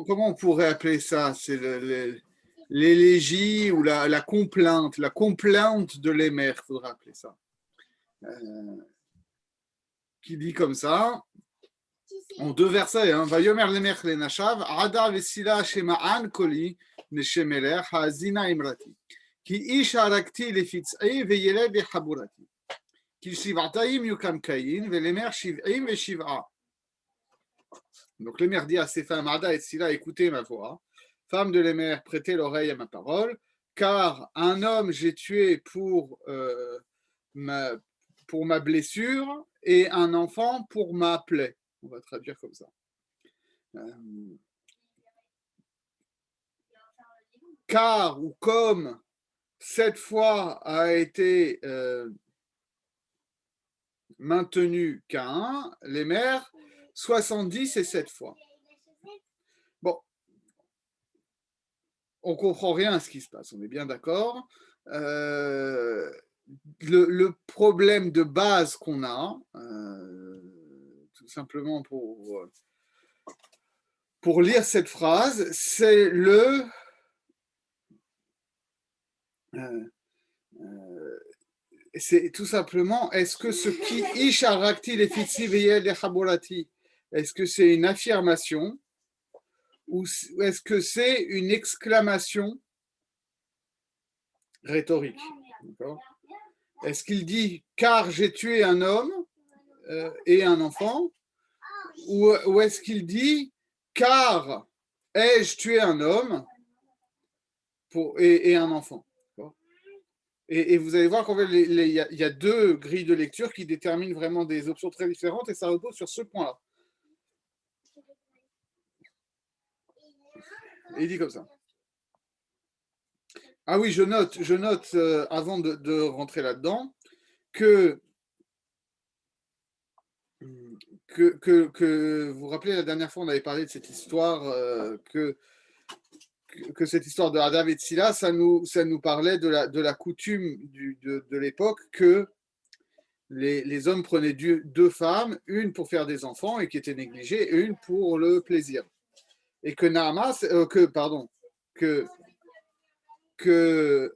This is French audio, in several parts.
comment on pourrait appeler ça? C'est l'élégie ou la complainte de l'émer, il faudra appeler ça. Qui dit comme ça, en deux versets, hein, Vayomer l'émer l'énachav, Ada vesila shema'an koli, neshemeler, ha'azina imrati. Ki ish harakti lefitzai veyeled lechaburati. Ki shiv'ataim yukam kayin, velémer shiv'im veshiv'a. Donc l'émer dit à ses femmes, Ada et Sila, écoutez ma voix. Femme de l'émer, prêtez l'oreille à ma parole, car un homme j'ai tué pour ma blessure et un enfant pour ma plaie. On va traduire comme ça. Car ou comme cette fois a été maintenu Caïn, l'émer, 70 et 7 fois. Bon, on comprend rien à ce qui se passe, on est bien d'accord. Le problème de base qu'on a, tout simplement pour lire cette phrase, c'est c'est tout simplement, est-ce que ce qui isharakti les fitsi veyel les chabolati, est-ce que c'est une affirmation ou est-ce que c'est une exclamation rhétorique? D'accord. Est-ce qu'il dit car j'ai tué un homme et un enfant, ou est-ce qu'il dit car ai-je tué un homme et un enfant? Et vous allez voir qu'en fait, il y a deux grilles de lecture qui déterminent vraiment des options très différentes et ça repose sur ce point-là. Et il dit comme ça. Ah oui, je note avant de rentrer là-dedans, que vous vous rappelez, la dernière fois, on avait parlé de cette histoire, que cette histoire de Adam et Tsila, ça nous parlait de la coutume de l'époque que les hommes prenaient deux femmes, une pour faire des enfants et qui était négligée, et une pour le plaisir. Et que que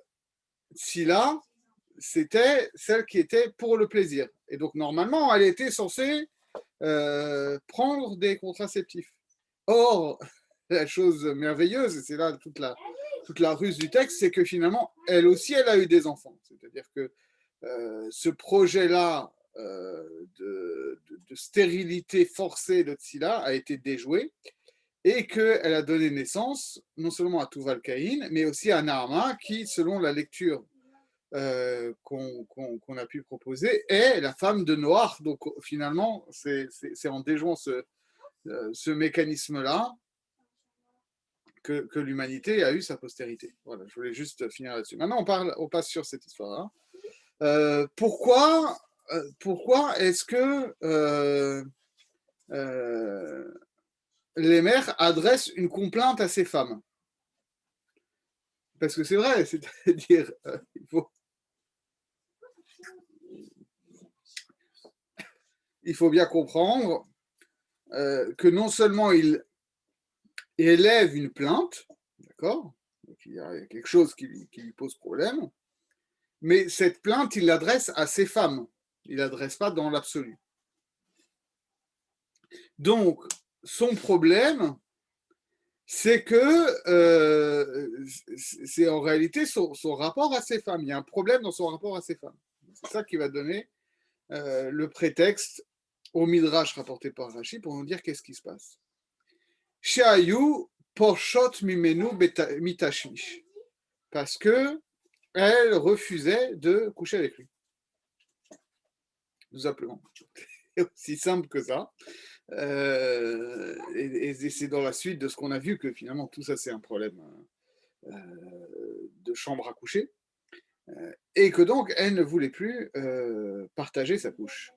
Tsila, c'était celle qui était pour le plaisir. Et donc, normalement, elle était censée prendre des contraceptifs. Or, la chose merveilleuse, et c'est là toute la ruse du texte, c'est que finalement, elle aussi, elle a eu des enfants. C'est-à-dire que ce projet-là de stérilité forcée de Tsila a été déjoué et qu'elle a donné naissance non seulement à Tuval Caïn, mais aussi à Naama, qui, selon la lecture qu'on a pu proposer, est la femme de Noach. Donc finalement, c'est en déjouant ce mécanisme-là que l'humanité a eu sa postérité. Voilà, je voulais juste finir là-dessus. Maintenant, on passe sur cette histoire-là. Pourquoi est-ce que les mères adressent une complainte à ces femmes? Parce que c'est vrai, c'est-à-dire, il faut bien comprendre que non seulement il élève une plainte, d'accord, donc il y a quelque chose qui lui pose problème, mais cette plainte, il l'adresse à ces femmes, il ne l'adresse pas dans l'absolu. Donc, son problème, c'est que c'est en réalité son rapport à ces femmes. Il y a un problème dans son rapport à ces femmes. C'est ça qui va donner le prétexte au Midrash rapporté par Rashi pour nous dire qu'est-ce qui se passe. Sheayu porshot mimenu mitashmish. Parce que elle refusait de coucher avec lui. Tout simplement. C'est aussi simple que ça. Et c'est dans la suite de ce qu'on a vu que finalement tout ça c'est un problème de chambre à coucher. Et que donc elle ne voulait plus partager sa couche.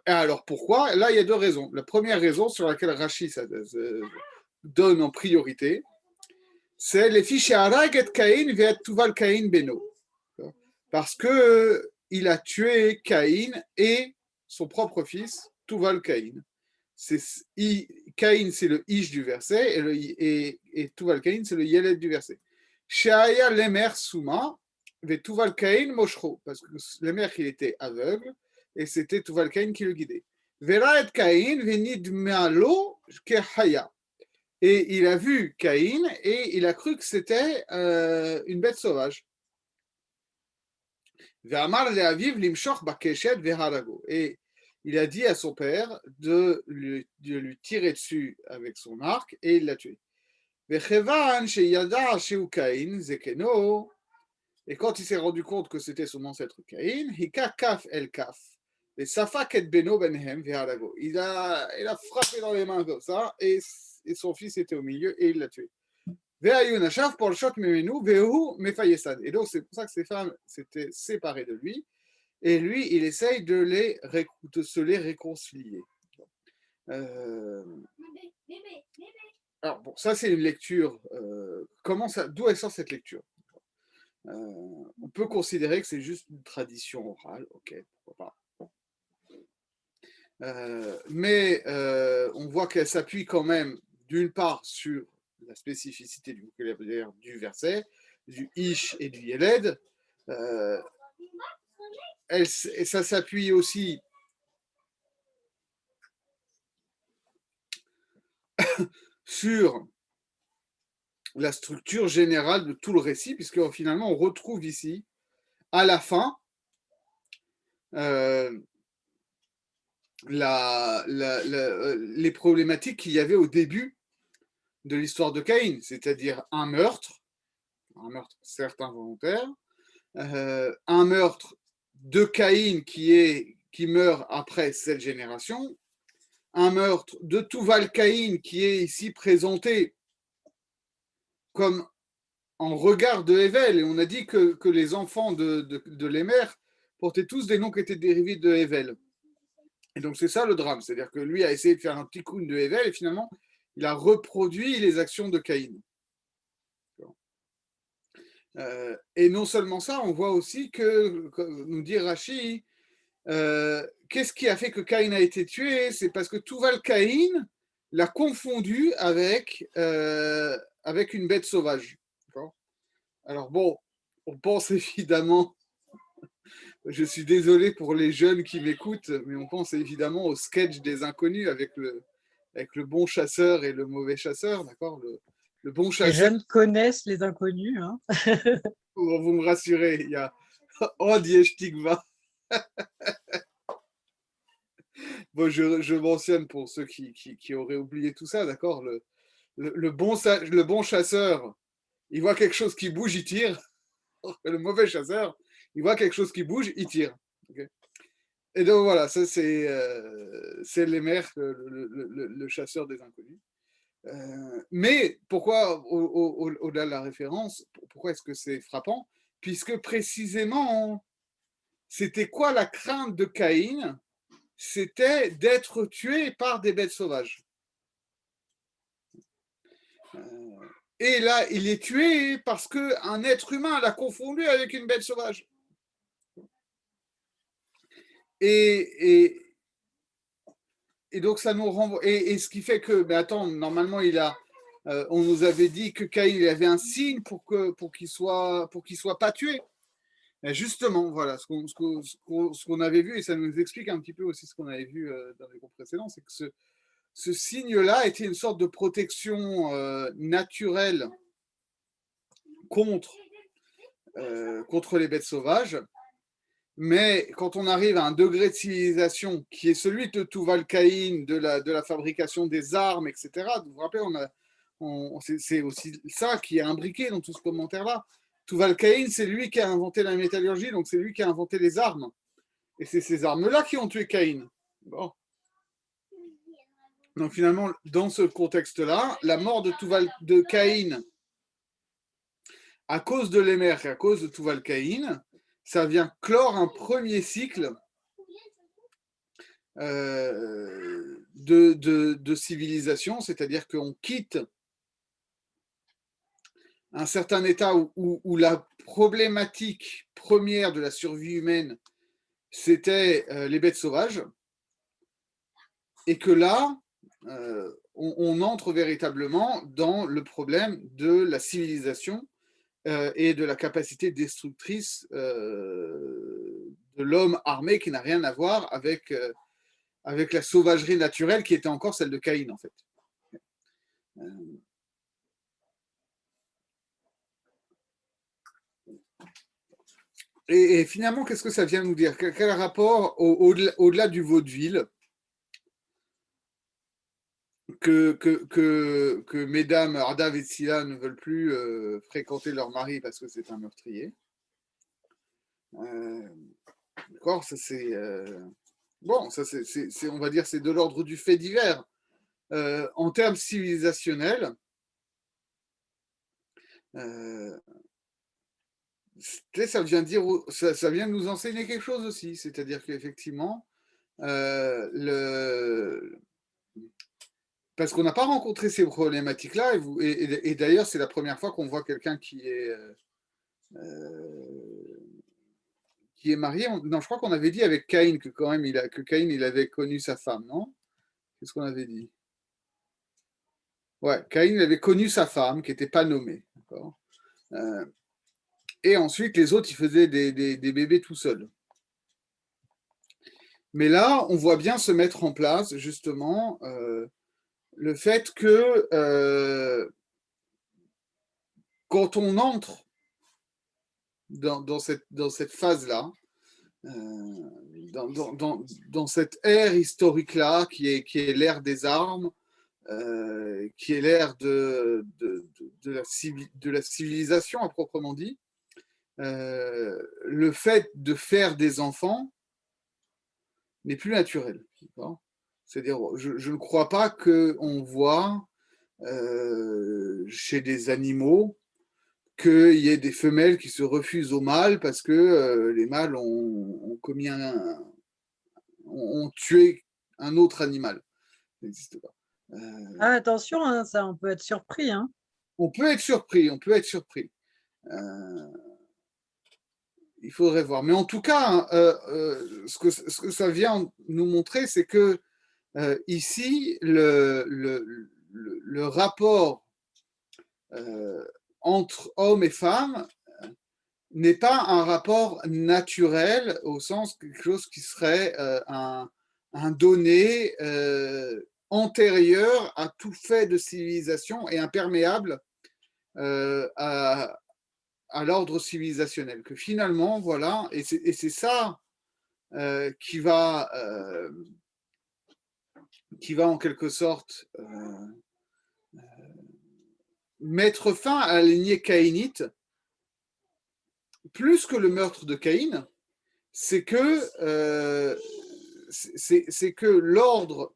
Alors pourquoi? Là il y a deux raisons. La première raison sur laquelle Rashi donne en priorité, c'est les fiches Araget Caïn v'et Tuval Caïn Beno. Parce que il a tué Caïn et son propre fils, Tuval Caïn. Caïn, c'est le Ish du verset, et Tuval Caïn, c'est le Yeled du verset. Sheaya Lemer Souma, ve Tuval Caïn Moshro, parce que Lemer, il était aveugle, et c'était Tuval Caïn qui le guidait. Vera et Caïn, venid malo kehaya. Et il a vu Caïn, et il a cru que c'était une bête sauvage. Ve'amar le'aviv limshoch bakeshet ve'harago. Et il a dit à son père de lui tirer dessus avec son arc et il l'a tué. Et quand il s'est rendu compte que c'était son ancêtre Caïn, hika kaf el kaf. Et safak et beno benhem ve'harago. Il a frappé dans les mains comme ça et son fils était au milieu et il l'a tué. Et donc c'est pour ça que ces femmes s'étaient séparées de lui. Et lui, il essaye de se les réconcilier. Alors, bon, ça, c'est une lecture. D'où elle sort cette lecture? On peut considérer que c'est juste une tradition orale, ok, pourquoi pas. Mais on voit qu'elle s'appuie quand même, d'une part, sur la spécificité du vocabulaire du verset, du Ish et du Yeled. Et ça s'appuie aussi sur la structure générale de tout le récit, puisque finalement on retrouve ici, à la fin, les problématiques qu'il y avait au début de l'histoire de Caïn, c'est-à-dire un meurtre certes involontaire, un meurtre de Caïn qui meurt après cette génération, un meurtre de Tuval Caïn qui est ici présenté comme en regard de Hevel, et on a dit que les enfants de Lémer portaient tous des noms qui étaient dérivés de Hevel. Et donc c'est ça le drame, c'est-à-dire que lui a essayé de faire un tikkun de Hevel et finalement il a reproduit les actions de Caïn. Et non seulement ça, on voit aussi que, comme nous dit Rashi, qu'est-ce qui a fait que Caïn a été tué? C'est parce que Tuval Caïn l'a confondu avec une bête sauvage. Alors bon, on pense évidemment, je suis désolé pour les jeunes qui m'écoutent, mais on pense évidemment au sketch des inconnus avec le bon chasseur et le mauvais chasseur, d'accord, le bon Les chasseur. jeunes connaissent les inconnus. Hein. Pour vous me rassurer, il y a Od Yesh Tikva. Bon, je mentionne pour ceux qui auraient oublié tout ça, d'accord, le bon chasseur, il voit quelque chose qui bouge, il tire. Le mauvais chasseur, il voit quelque chose qui bouge, il tire. Okay. Et donc voilà, ça c'est Lémer, le chasseur des inconnus. Mais pourquoi, au-delà de la référence, pourquoi est-ce que c'est frappant? Puisque précisément, c'était quoi la crainte de Caïn? C'était d'être tué par des bêtes sauvages. Et là, il est tué parce qu'un être humain l'a confondu avec une bête sauvage. Et donc, ça nous renvoie. Et ce qui fait que, ben attends, normalement, on nous avait dit que Caïn il avait un signe pour qu'il soit pas tué. Et justement, voilà, ce qu'on avait vu, et ça nous explique un petit peu aussi ce qu'on avait vu dans les cours précédents, c'est que ce signe-là était une sorte de protection naturelle contre les bêtes sauvages. Mais quand on arrive à un degré de civilisation qui est celui de Tuval Caïn, de la fabrication des armes, etc., vous vous rappelez, c'est aussi ça qui est imbriqué dans tout ce commentaire-là. Tuval Caïn, c'est lui qui a inventé la métallurgie, donc c'est lui qui a inventé les armes. Et c'est ces armes-là qui ont tué Caïn. Bon. Donc finalement, dans ce contexte-là, la mort de Caïn, à cause de Lémer et à cause de Tuval Caïn, ça vient clore un premier cycle de civilisation, c'est-à-dire qu'on quitte un certain état où la problématique première de la survie humaine, c'était les bêtes sauvages, et que là, on entre véritablement dans le problème de la civilisation et de la capacité destructrice de l'homme armé qui n'a rien à voir avec la sauvagerie naturelle qui était encore celle de Caïn, en fait. Et finalement, qu'est-ce que ça vient nous dire? Quel rapport au-delà du vaudeville que mesdames Ardav et Scylla ne veulent plus fréquenter leur mari parce que c'est un meurtrier. D'accord, ça c'est bon, ça c'est on va dire c'est de l'ordre du fait divers. En termes civilisationnels, ça vient dire, ça vient nous enseigner quelque chose aussi, c'est-à-dire qu'effectivement, parce qu'on n'a pas rencontré ces problématiques-là, et d'ailleurs, c'est la première fois qu'on voit quelqu'un qui est marié. Non, je crois qu'on avait dit avec Caïn que quand même, que Caïn, il avait connu sa femme, non? Qu'est-ce qu'on avait dit? Ouais, Caïn, il avait connu sa femme, qui n'était pas nommée. D'accord. Et ensuite, les autres, ils faisaient des bébés tout seuls. Mais là, on voit bien se mettre en place, justement, le fait que quand on entre dans cette phase-là, dans cette ère historique-là, qui est l'ère des armes, qui est l'ère de la civilisation à proprement dit, le fait de faire des enfants n'est plus naturel. C'est-à-dire, je ne crois pas qu'on voit chez des animaux qu'il y ait des femelles qui se refusent aux mâles parce que les mâles ont commis ont tué un autre animal. Ça n'existe pas. Ah, attention, hein, ça, on peut être surpris. Hein. On peut être surpris, on peut être surpris. Il faudrait voir. Mais en tout cas, ce que ça vient nous montrer, c'est que ici, le rapport entre hommes et femmes n'est pas un rapport naturel au sens quelque chose qui serait un donné antérieur à tout fait de civilisation et imperméable à l'ordre civilisationnel. Que finalement, voilà, et c'est ça qui va en quelque sorte mettre fin à la lignée caïnite, plus que le meurtre de Caïn, c'est que l'ordre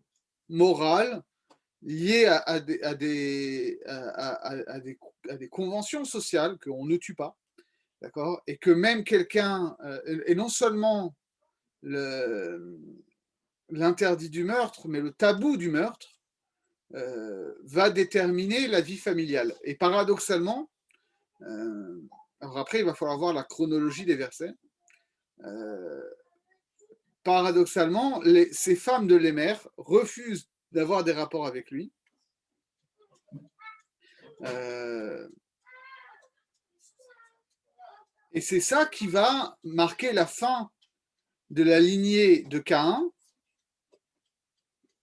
moral lié à des conventions sociales qu'on ne tue pas, d'accord, et que même quelqu'un, et non seulement l'interdit du meurtre, mais le tabou du meurtre, va déterminer la vie familiale. Et paradoxalement, alors après, il va falloir voir la chronologie des versets. Paradoxalement, ces femmes de Lémer refusent d'avoir des rapports avec lui. Et c'est ça qui va marquer la fin de la lignée de Caïn,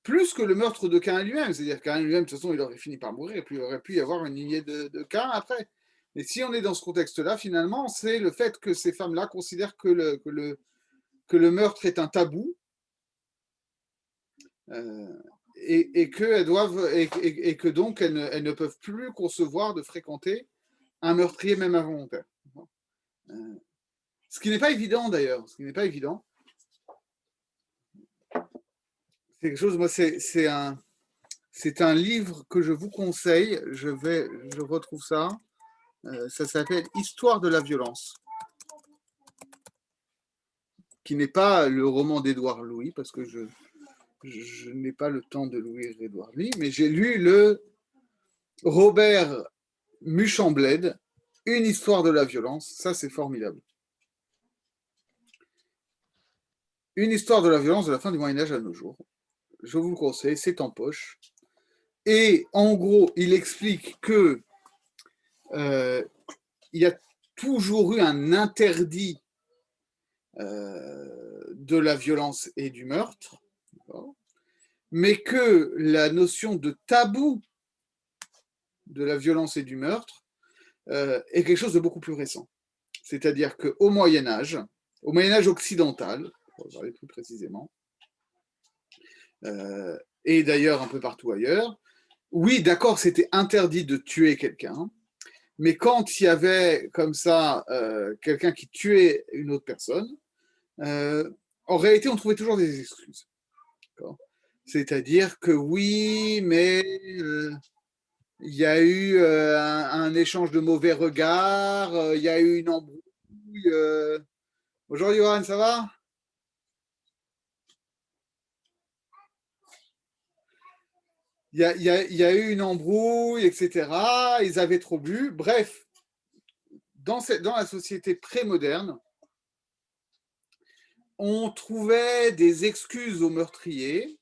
plus que le meurtre de Caïn lui-même. C'est-à-dire que Caïn lui-même, de toute façon, il aurait fini par mourir, et puis il aurait pu y avoir une lignée de Caïn après. Mais si on est dans ce contexte-là, finalement, c'est le fait que ces femmes-là considèrent que le meurtre est un tabou, et que donc elles ne peuvent plus concevoir de fréquenter un meurtrier même involontaire. Ce qui n'est pas évident d'ailleurs, ce qui n'est pas évident. C'est quelque chose, moi c'est un livre que je vous conseille, je retrouve ça, ça s'appelle Histoire de la violence, qui n'est pas le roman d'Édouard Louis, parce que je n'ai pas le temps de lire Édouard Louis, mais j'ai lu le Robert Muchambled, Une histoire de la violence, ça c'est formidable. Une histoire de la violence de la fin du Moyen-Âge à nos jours. je vous le conseille, c'est en poche. Et en gros, il explique que il y a toujours eu un interdit de la violence et du meurtre, mais que la notion de tabou de la violence et du meurtre est quelque chose de beaucoup plus récent. C'est-à-dire qu'au Moyen-Âge occidental, pour parler plus précisément, et d'ailleurs un peu partout ailleurs, oui, d'accord, c'était interdit de tuer quelqu'un, mais quand il y avait comme ça quelqu'un qui tuait une autre personne, en réalité, on trouvait toujours des excuses. C'est-à-dire que oui, mais il y a eu un échange de mauvais regards, il y a eu une embrouille. Bonjour Johan, ça va? Il y a eu une embrouille, etc. Ils avaient trop bu. Bref, dans la société pré-moderne, on trouvait des excuses aux meurtriers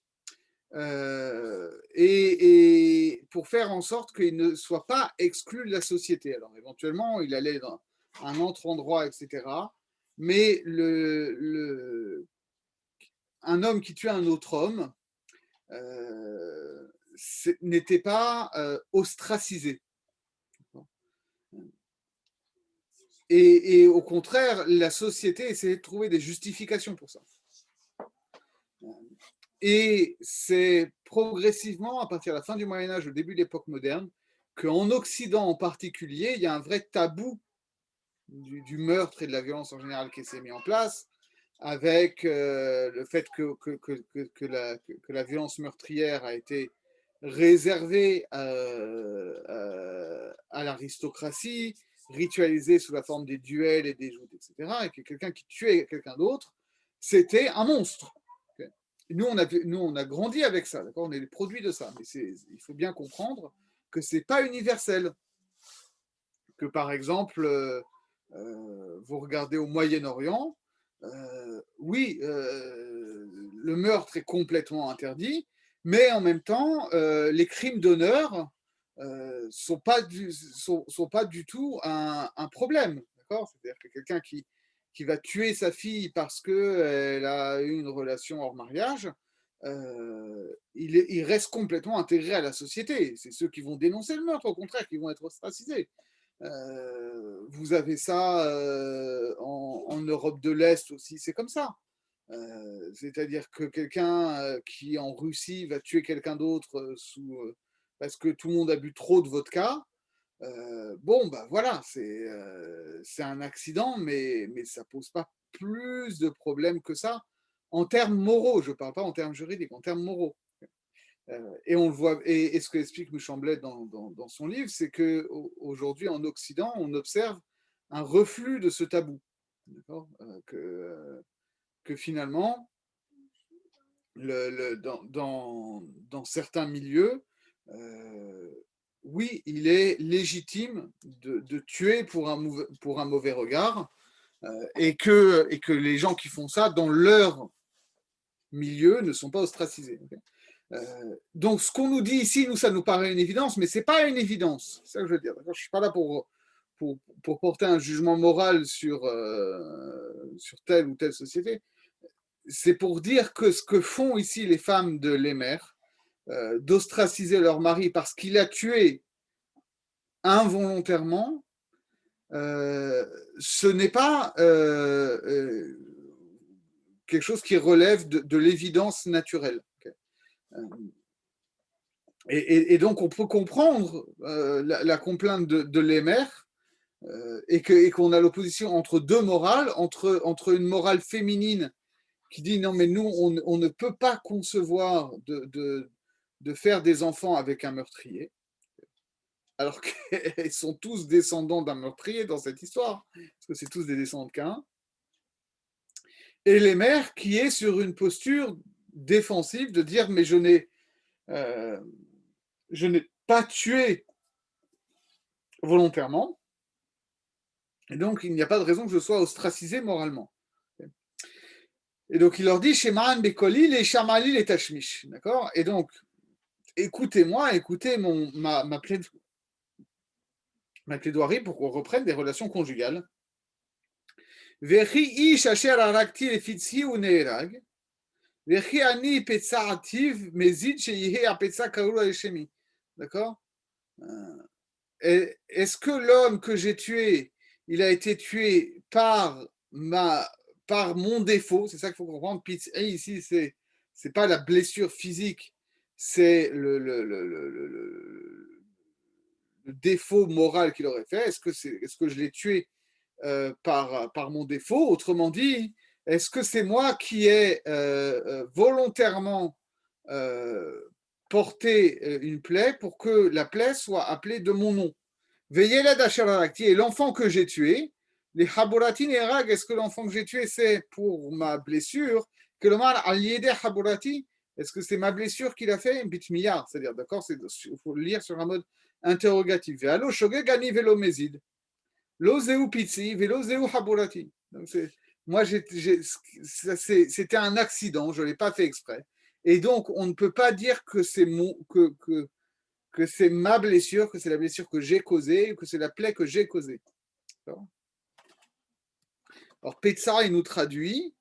et pour faire en sorte qu'il ne soit pas exclu de la société. Alors éventuellement, il allait dans un autre endroit, etc. Mais un homme qui tue un autre homme n'était pas ostracisé. Et au contraire, la société essayait de trouver des justifications pour ça. Et c'est progressivement, à partir de la fin du Moyen-Âge, au début de l'époque moderne, qu'en Occident en particulier, il y a un vrai tabou du meurtre et de la violence en général qui s'est mis en place, avec le fait que la violence meurtrière a été réservée à l'aristocratie, ritualisée sous la forme des duels et des joutes, etc., et que quelqu'un qui tuait quelqu'un d'autre, c'était un monstre. Nous, on a grandi avec ça, d'accord. On est les produits de ça, mais il faut bien comprendre que c'est pas universel. Que par exemple, vous regardez au Moyen-Orient, oui, le meurtre est complètement interdit, mais en même temps, les crimes d'honneur sont pas du tout un problème, d'accord. C'est-à-dire que quelqu'un qui va tuer sa fille parce qu'elle a eu une relation hors mariage, il reste complètement intégré à la société. C'est ceux qui vont dénoncer le meurtre, au contraire, qui vont être ostracisés. Vous avez ça en Europe de l'Est aussi, c'est comme ça. C'est-à-dire que quelqu'un qui en Russie va tuer quelqu'un d'autre parce que tout le monde a bu trop de vodka, bon, bah voilà, c'est un accident, mais ça pose pas plus de problèmes que ça en termes moraux. Je ne parle pas en termes juridiques, en termes moraux. Et on le voit, et ce que explique Mouchamblet dans son livre, c'est qu'aujourd'hui en Occident, on observe un reflux de ce tabou. Que finalement, dans certains milieux, oui, il est légitime de tuer pour un mauvais regard, et que les gens qui font ça dans leur milieu ne sont pas ostracisés. Donc, ce qu'on nous dit ici, ça nous paraît une évidence, mais ce n'est pas une évidence. C'est ça que je veux dire. Je ne suis pas là pour porter un jugement moral sur telle ou telle société. C'est pour dire que ce que font ici les femmes de Lémer, d'ostraciser leur mari parce qu'il a tué involontairement, ce n'est pas quelque chose qui relève de l'évidence naturelle. Et donc, on peut comprendre la complainte de Lémer et qu'on a l'opposition entre deux morales, entre une morale féminine qui dit non, mais nous, on ne peut pas concevoir de faire des enfants avec un meurtrier, alors qu'ils sont tous descendants d'un meurtrier dans cette histoire, parce que c'est tous des descendants de Caïn. Et les mères qui est sur une posture défensive de dire mais je n'ai pas tué volontairement, et donc il n'y a pas de raison que je sois ostracisé moralement. Et donc, il leur dit Shemaan Bekoli, les Shamali, les Tashmish. D'accord? Et donc, écoutez-moi, écoutez ma plaidoirie pour qu'on reprenne des relations conjugales. Vechi ish asher arakti lefitzi ou neerag. Vechi ani petsa ativ mezid sheyihe apetsa kaoula eshemi. D'accord? Est-ce que l'homme que j'ai tué, il a été tué par mon défaut? C'est ça qu'il faut comprendre. Ici, c'est pas la blessure physique, c'est le défaut moral qu'il aurait fait. Est-ce que je l'ai tué par mon défaut? Autrement dit, est-ce que c'est moi qui ai volontairement euh, porté une plaie pour que la plaie soit appelée de mon nom? Veillez la Dasharakti, et l'enfant que j'ai tué, les Haboratin et Rag, est-ce que l'enfant que j'ai tué, c'est pour ma blessure? Que le mal a lié des Haborati, est-ce que c'est ma blessure qu'il a fait? Bitmiyar, c'est-à-dire, d'accord, il faut le lire sur un mode interrogatif. Allo shoge gani velo mezid. Lo zeu pitzi, velo zeu Haborati. Donc, moi, c'était un accident, je ne l'ai pas fait exprès. Et donc, on ne peut pas dire que c'est que c'est ma blessure, que c'est la blessure que j'ai causée, que c'est la plaie que j'ai causée. Alors, Petsa, il nous traduit.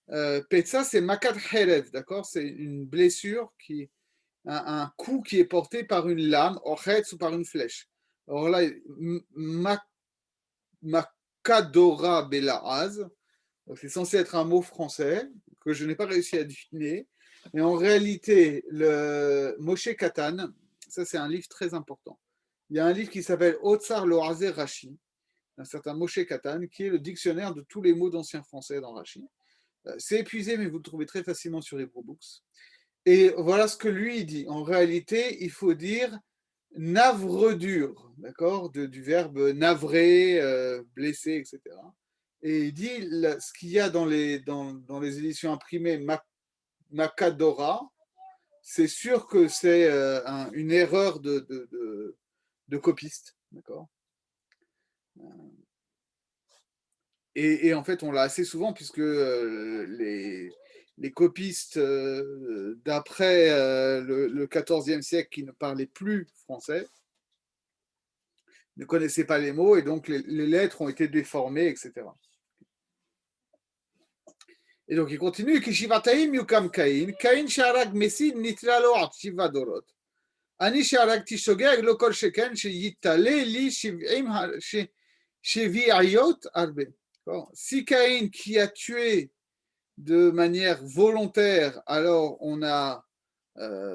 Petsa, c'est Makat Herev, d'accord? C'est une blessure, un coup qui est porté par une lame, Ochetz ou par une flèche. Alors là, Makadora Belaaz, c'est censé être un mot français que je n'ai pas réussi à deviner. Mais en réalité, le Moshe Katan, ça c'est un livre très important. Il y a un livre qui s'appelle Otsar Loazé Rashi, d'un certain Moshe Katan, qui est le dictionnaire de tous les mots d'ancien français dans Rashi. C'est épuisé, mais vous le trouvez très facilement sur Hebrew Books. Et voilà ce que lui dit. En réalité, il faut dire navredure, d'accord, du verbe navrer, blesser, etc. Et il dit ce qu'il y a dans dans les éditions imprimées Macadora, c'est sûr que c'est une erreur de copiste, d'accord. Et en fait, on l'a assez souvent puisque les copistes d'après le XIVe siècle qui ne parlaient plus français ne connaissaient pas les mots et donc les lettres ont été déformées, etc. Et donc il continue Kishivataim yukam Kain, Kain sharag mesid nitralo atshiva dorot. Ani sharag tishogeg lo kol sheken sheyitale li shevi'ayot arbe. Si Caïn qui a tué de manière volontaire, alors on a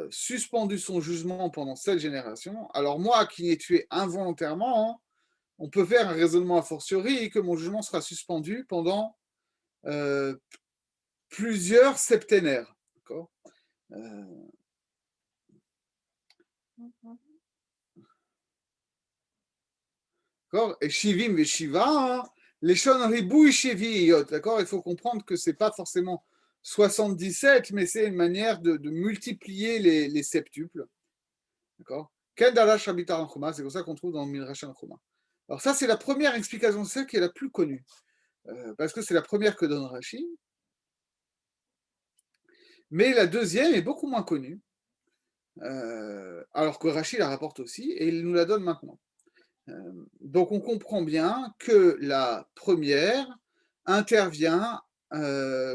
suspendu son jugement pendant 7 générations. Alors moi qui ai tué involontairement, hein, on peut faire un raisonnement a fortiori que mon jugement sera suspendu pendant euh, plusieurs septénaires. D'accord, d'accord. Et Shivim et Shiva, hein, les Shon Ribouy Shiviyot, d'accord. Il faut comprendre que c'est pas forcément 77, mais c'est une manière de multiplier les septuples. D'accord. Ken Dalash Rabita Chuma, c'est comme ça qu'on trouve dans le Midrash Chuma. Alors, ça, c'est la première explication, celle qui est la plus connue. Parce que c'est la première que donne Rashi. Mais la deuxième est beaucoup moins connue. Alors que Rashi la rapporte aussi, et il nous la donne maintenant. Donc, on comprend bien que la première intervient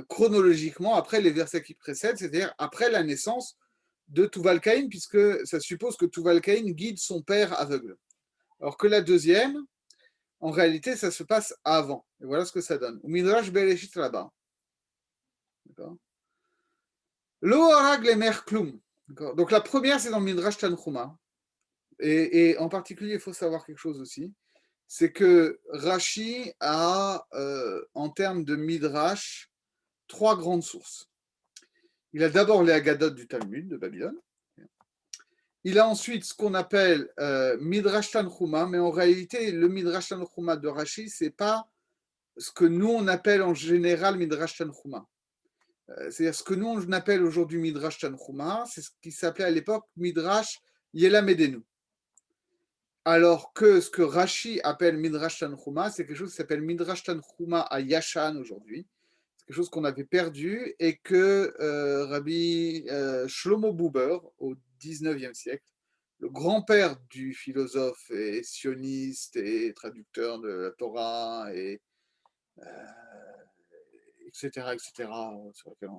chronologiquement après les versets qui précèdent, c'est-à-dire après la naissance de Tuval-Caïn, puisque ça suppose que Tuval-Caïn guide son père aveugle. Alors que la deuxième, en réalité, ça se passe avant. Et voilà ce que ça donne. Midrash Bereshit là-bas. Lo harag lemer klum. Donc la première, c'est dans le Midrash Tanchuma. Et en particulier, il faut savoir quelque chose aussi. C'est que Rashi a, en termes de Midrash, 3 grandes sources. Il a d'abord les Haggadot du Talmud de Babylone. Il a ensuite ce qu'on appelle Midrash Tanchuma, mais en réalité, le Midrash Tanchuma de Rashi, c'est pas ce que nous on appelle en général Midrash Tanchuma. C'est-à-dire ce que nous on appelle aujourd'hui Midrash Tanchuma, c'est ce qui s'appelait à l'époque Midrash Yelamedenu. Alors que ce que Rashi appelle Midrash Tanchuma, c'est quelque chose qui s'appelle Midrash Tanchuma à Yashan aujourd'hui. C'est quelque chose qu'on avait perdu et que Rabbi Shlomo Buber, au XIXe siècle, le grand-père du philosophe et sioniste et traducteur de la Torah, et, etc., etc., sur lequel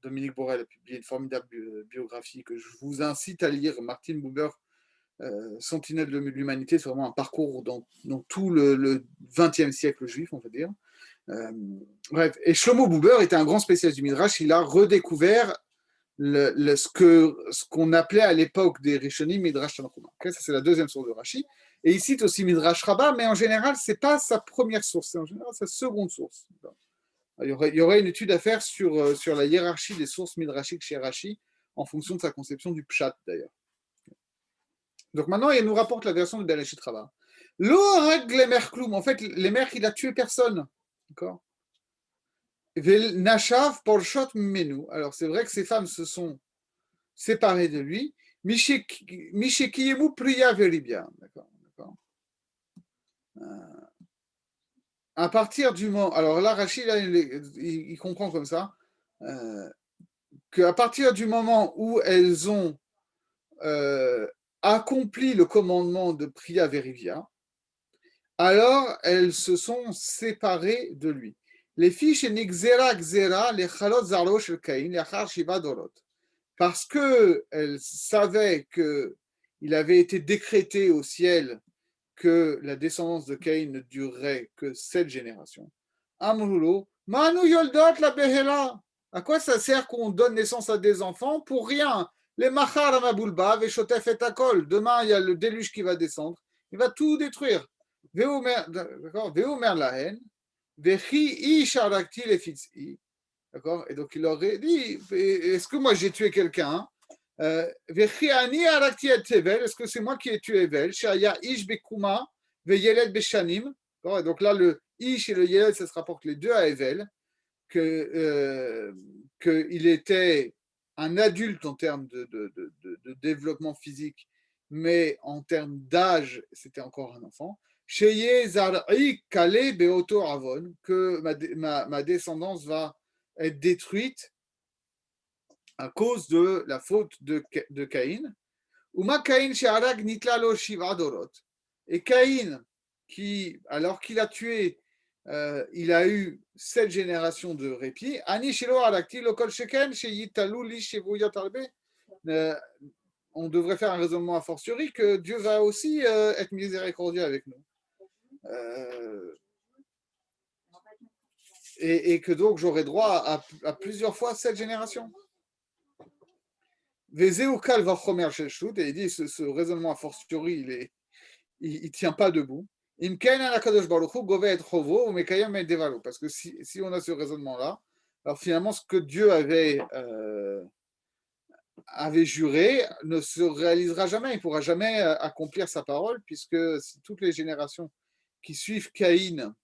Dominique Borel a publié une formidable biographie que je vous incite à lire. Martin Buber, Sentinelle de l'humanité, c'est vraiment un parcours dans tout le XXe siècle juif, on va dire. Bref, et Shlomo Buber était un grand spécialiste du Midrash. Il a redécouvert ce qu'on appelait à l'époque des Rishonim Midrash Tanchuma. Okay, ça, c'est la deuxième source de Rashi. Et il cite aussi Midrash Rabbah, mais en général, ce n'est pas sa première source, c'est en général sa seconde source. Il y aurait une étude à faire sur la hiérarchie des sources midrashiques chez Rashi, en fonction de sa conception du Pshat, d'ailleurs. Donc maintenant, il nous rapporte la version de Bereshit Rabbah. L'oreg lemer kloum, en fait, Lemer, il a tué personne. D'accord. Nashav Porshot Menu. Alors, c'est vrai que ces femmes se sont séparées de lui. Mishekiyemu Priya Veribia. D'accord. À partir du moment. Alors là, Rachid, il comprend comme ça. Qu'à partir du moment où elles ont accompli le commandement de Priya Verivia, alors elles se sont séparées de lui. Les filles chez Nixera Xera, les Chalot Zarlo shel Caïn, les Achar Shiva Dorot. Parce qu'elles savaient qu'il avait été décrété au ciel que la descendance de Caïn ne durerait que 7 générations. Amrulo, Manu Yoldot la Behela. À quoi ça sert qu'on donne naissance à des enfants? Pour rien. Les Machar Amaboulba, Veshotef et Akol. Demain, il y a le déluge qui va descendre. Il va tout détruire. Veomer Lahen, Vechi Ish Arakti le Fitzi. D'accord. Et donc il aurait dit, est-ce que moi j'ai tué quelqu'un? Est-ce que c'est moi qui ai tué Evel? Shaya Ish Bekuma, Veyeled Beshanim. Et donc là, le Ish et le Yeled, ça se rapporte les deux à Evel, qu'il était un adulte en termes de développement physique, mais en termes d'âge, c'était encore un enfant. Sheye Zar'i Kale Beoto Avon, que ma descendance va être détruite à cause de la faute de Caïn. Uma Caïn she'arag nitla lo shiva dorot. Et Caïn, alors qu'il a tué, il a eu 7 générations de répit. Ani shelo alakti lo kol sheken sheyitalu li shevuyat albe. On devrait faire un raisonnement a fortiori que Dieu va aussi être miséricordieux avec nous. Et que donc j'aurai droit à plusieurs fois 7 générations. Et il dit ce raisonnement a fortiori, il ne tient pas debout. Parce que si on a ce raisonnement-là, alors finalement, ce que Dieu avait juré ne se réalisera jamais. Il ne pourra jamais accomplir sa parole, puisque si toutes les générations qui suivent Caïn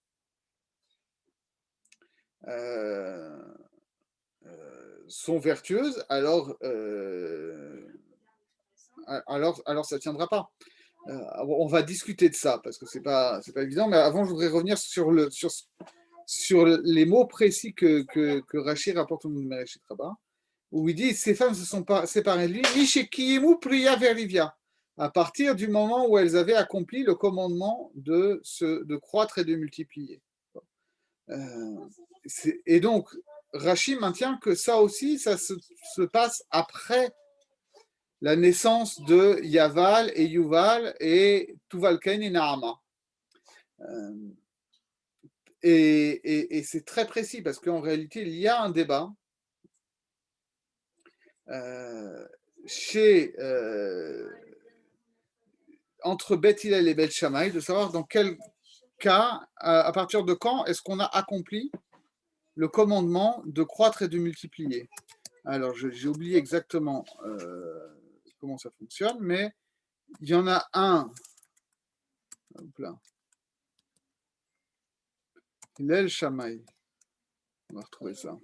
sont vertueuses, alors ça ne tiendra pas. On va discuter de ça parce que c'est pas évident. Mais avant, je voudrais revenir sur les mots précis que Rachid rapporte au Mereshit Rabbah, où il dit ces femmes se sont séparées de lui. Mishekiemu priya verivia. À partir du moment où elles avaient accompli le commandement de croître et de multiplier. Et donc, Rachid maintient que ça aussi, ça se passe après la naissance de Yaval et Yuval et Tuvalken et Naama. Et c'est très précis parce qu'en réalité, il y a un débat entre Beth Hillel et Beth Shammai de savoir dans quel cas, à partir de quand est-ce qu'on a accompli le commandement de croître et de multiplier. Alors, j'ai oublié exactement comment ça fonctionne, mais il y en a un. Hop là. Hillel Shammai. On va retrouver ça.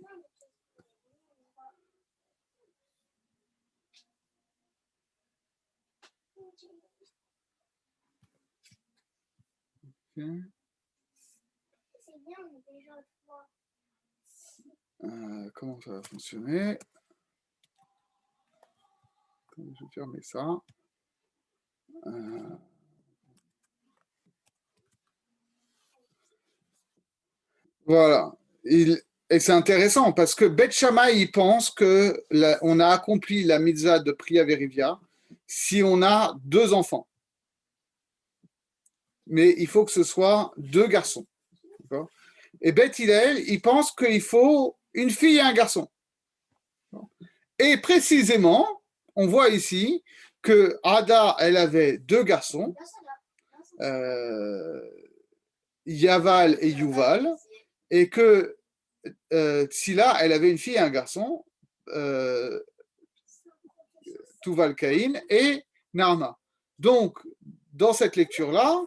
Okay. Comment ça va fonctionner? Je vais fermer ça. Voilà. Et c'est intéressant parce que Beth Shammai, il pense qu'on a accompli la mitzvah de Priya Verivia si on a 2 enfants. Mais il faut que ce soit 2 garçons. D'accord. Et Beth Hillel, il pense qu'il faut une fille et un garçon. Et précisément, on voit ici que Ada, elle avait 2 garçons, Yaval et Yuval, et que Tsila, elle avait une fille et un garçon, Tuval Caïn et Naama. Donc, dans cette lecture-là,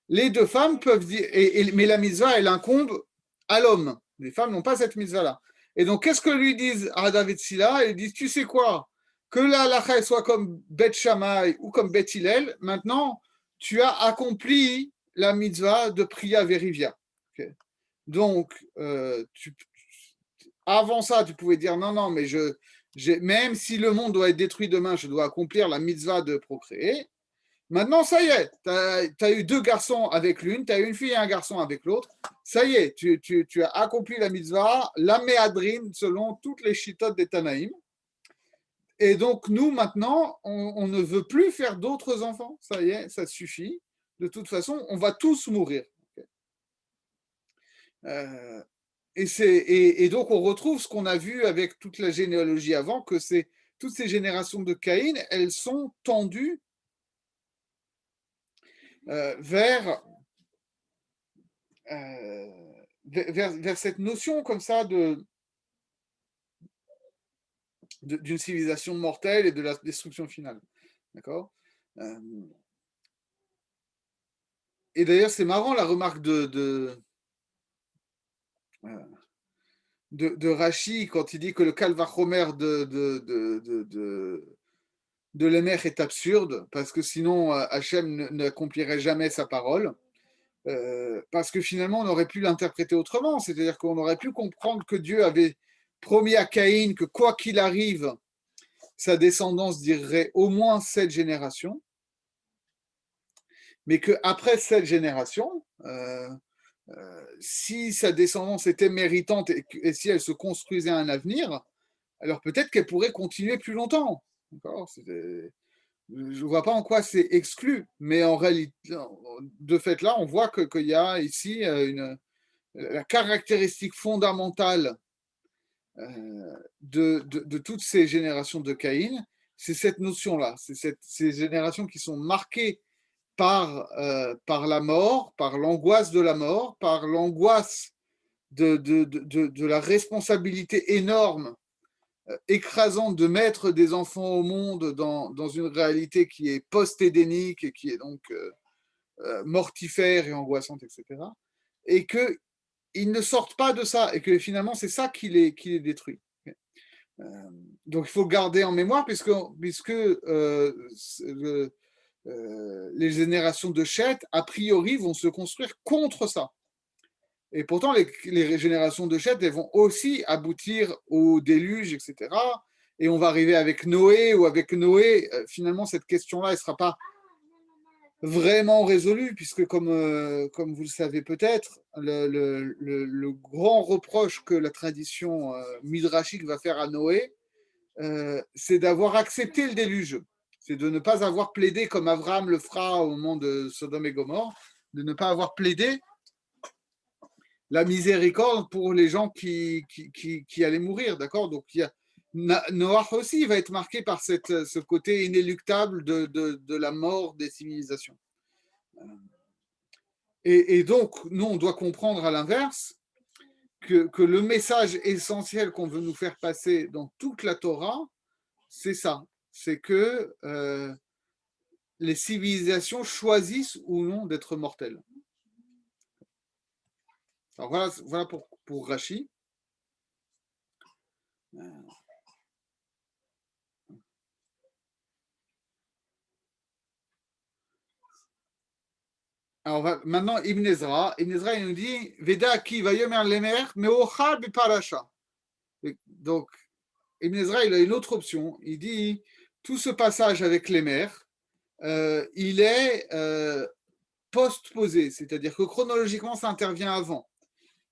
les 2 femmes peuvent dire, mais la mitzvah, elle incombe à l'homme. Les femmes n'ont pas cette mitzvah-là. Et donc, qu'est-ce que lui disent à David Silla? Ils disent, tu sais quoi? Que la halakha soit comme Beth Shammai ou comme Beth Hillel, maintenant, tu as accompli la mitzvah de Priya Verivia. Okay. Donc, avant ça, tu pouvais dire, non, non, mais même si le monde doit être détruit demain, je dois accomplir la mitzvah de procréer. Maintenant, ça y est, tu as eu 2 garçons avec l'une, tu as eu une fille et un garçon avec l'autre. Ça y est, tu as accompli la mitzvah, la méadrine, selon toutes les chitotes des Tanaïm. Et donc, nous, maintenant, on ne veut plus faire d'autres enfants. Ça y est, ça suffit. De toute façon, on va tous mourir. Et donc, on retrouve ce qu'on a vu avec toute la généalogie avant, que toutes ces générations de Caïn, elles sont tendues vers cette notion comme ça d'une civilisation mortelle et de la destruction finale. D'accord. Et d'ailleurs, c'est marrant la remarque de Rashi quand il dit que le Kalvachomer de l'Emer est absurde, parce que sinon Hachem n'accomplirait jamais sa parole. Parce que finalement, on aurait pu l'interpréter autrement, c'est-à-dire qu'on aurait pu comprendre que Dieu avait promis à Caïn que quoi qu'il arrive, sa descendance dirait au moins 7 générations, mais qu'après 7 générations, si sa descendance était méritante et si elle se construisait un avenir, alors peut-être qu'elle pourrait continuer plus longtemps. D'accord. Je ne vois pas en quoi c'est exclu, mais en réalité, de fait là, on voit qu'il y a ici la caractéristique fondamentale de toutes ces générations de Caïn, c'est cette notion-là, ces générations qui sont marquées par la mort, par l'angoisse de la mort, par l'angoisse de la responsabilité énorme, écrasante de mettre des enfants au monde dans une réalité qui est post-édénique et qui est donc mortifère et angoissante, etc. Et qu'ils ne sortent pas de ça et que finalement c'est ça qui les détruit. Donc il faut garder en mémoire puisque les générations de Chet, a priori, vont se construire contre ça. Et pourtant, les générations de Chet, elles vont aussi aboutir au déluge, etc. Et on va arriver avec Noé, ou avec Noé, finalement, cette question-là, elle ne sera pas vraiment résolue, puisque comme vous le savez peut-être, le grand reproche que la tradition midrashique va faire à Noé, c'est d'avoir accepté le déluge. C'est de ne pas avoir plaidé comme Abraham le fera au moment de Sodome et Gomorre, de ne pas avoir plaidé la miséricorde pour les gens qui allaient mourir, d'accord. Donc Noach aussi va être marqué par ce côté inéluctable de la mort des civilisations. Et donc, nous, on doit comprendre à l'inverse que le message essentiel qu'on veut nous faire passer dans toute la Torah, c'est ça, c'est que les civilisations choisissent ou non d'être mortelles. Alors voilà pour Rashi. Alors maintenant, Ibn Ezra, il nous dit Veda qui va yomer lemer meochal biparacha. Donc, Ibn Ezra, il a une autre option. Il dit, tout ce passage avec les mères, il est post-posé, c'est-à-dire que chronologiquement, ça intervient avant.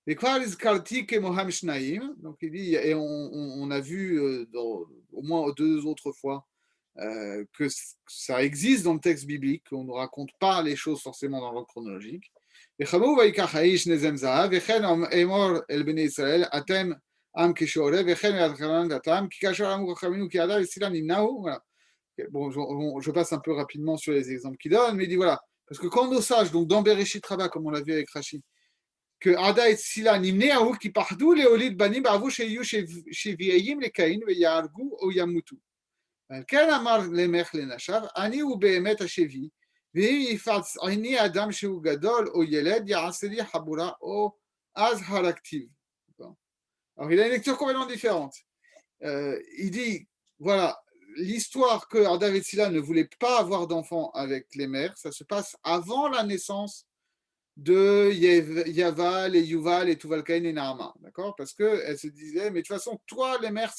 Et quoi, les Kartik et Moham Shnaim, donc il dit, et on a vu au moins 2 autres fois que ça existe dans le texte biblique, qu'on ne raconte pas les choses forcément dans l'ordre chronologique. Et bon, je passe un peu rapidement sur les exemples qu'il donne, mais il dit voilà, parce que quand nos sages, donc dans Bereshit Rabbah, comme on l'a vu avec Rachid, que Ada et Sila nimneahu qui pardou les olid banim bavu sheyu sheviayim le kain ve yargu ou yamutu. Quel amar le mech le nashav ani ou behemet hashevi vehi yifatz ani adam sheu gadol ou yeled yaraseli habura ou az haraktiv. Alors il a une lecture complètement différente. Il dit voilà, l'histoire que Adam et Sila ne voulaient pas avoir d'enfants avec les mères, ça se passe avant la naissance de Yaval et Yuval et Tuvalkain et Naama, d'accord? Parce qu'elle se disait, mais de toute façon, toi, les mères,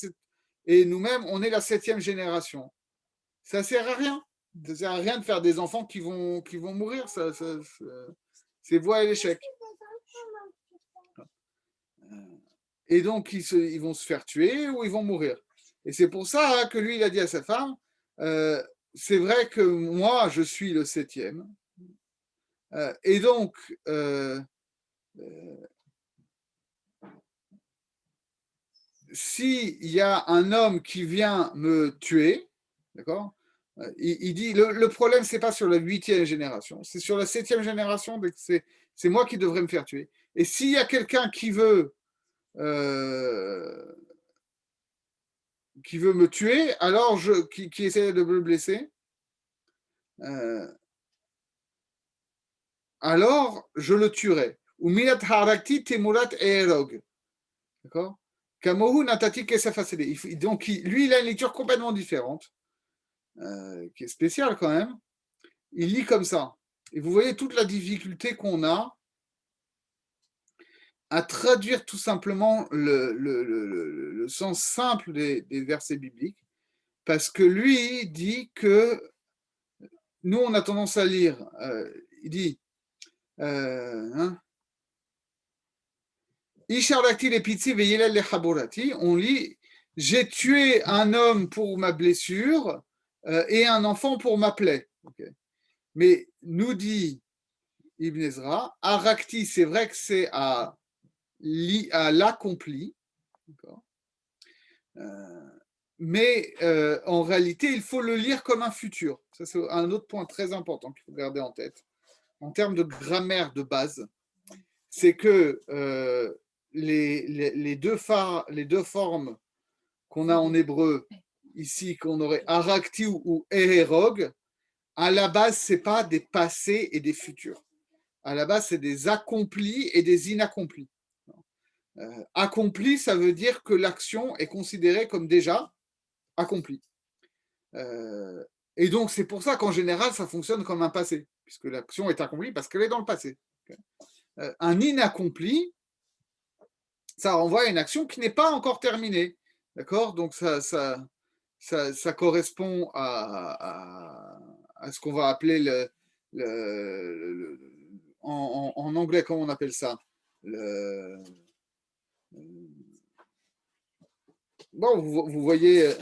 et nous-mêmes, on est la 7e génération. Ça sert à rien. Ça sert à rien de faire des enfants qui vont mourir. C'est voie et l'échec. Et donc, ils vont se faire tuer ou ils vont mourir. Et c'est pour ça que lui, il a dit à sa femme, c'est vrai que moi, je suis le 7e. Et donc, s'il y a un homme qui vient me tuer, d'accord, il dit le problème, c'est pas sur la 8e génération, c'est sur la 7e génération, c'est moi qui devrais me faire tuer. Et s'il y a quelqu'un qui veut me tuer, alors qui essaie de me blesser, alors je le tuerai. Ou milat harakti temurat erog. D'accord? Kamohu natati kesafasede. Donc, lui, il a une lecture complètement différente, qui est spéciale quand même. Il lit comme ça. Et vous voyez toute la difficulté qu'on a à traduire tout simplement le sens simple des versets bibliques, parce que lui dit que nous, on a tendance à lire, il dit, on lit, j'ai tué un homme pour ma blessure et un enfant pour ma plaie. Okay. Mais nous dit Ibn Ezra, Arakti, c'est vrai que c'est à l'accompli, mais en réalité, il faut le lire comme un futur. Ça, c'est un autre point très important qu'il faut garder en tête. En termes de grammaire de base, c'est que les deux formes qu'on a en hébreu, ici, qu'on aurait Arakti ou Eherog, à la base, ce n'est pas des passés et des futurs. À la base, c'est des accomplis et des inaccomplis. Accompli, ça veut dire que l'action est considérée comme déjà accomplie. Et donc, c'est pour ça qu'en général, ça fonctionne comme un passé, puisque l'action est accomplie parce qu'elle est dans le passé. Un inaccompli, ça renvoie à une action qui n'est pas encore terminée. D'accord? Donc, ça correspond à ce qu'on va appeler en anglais, comment on appelle ça? Bon, vous voyez.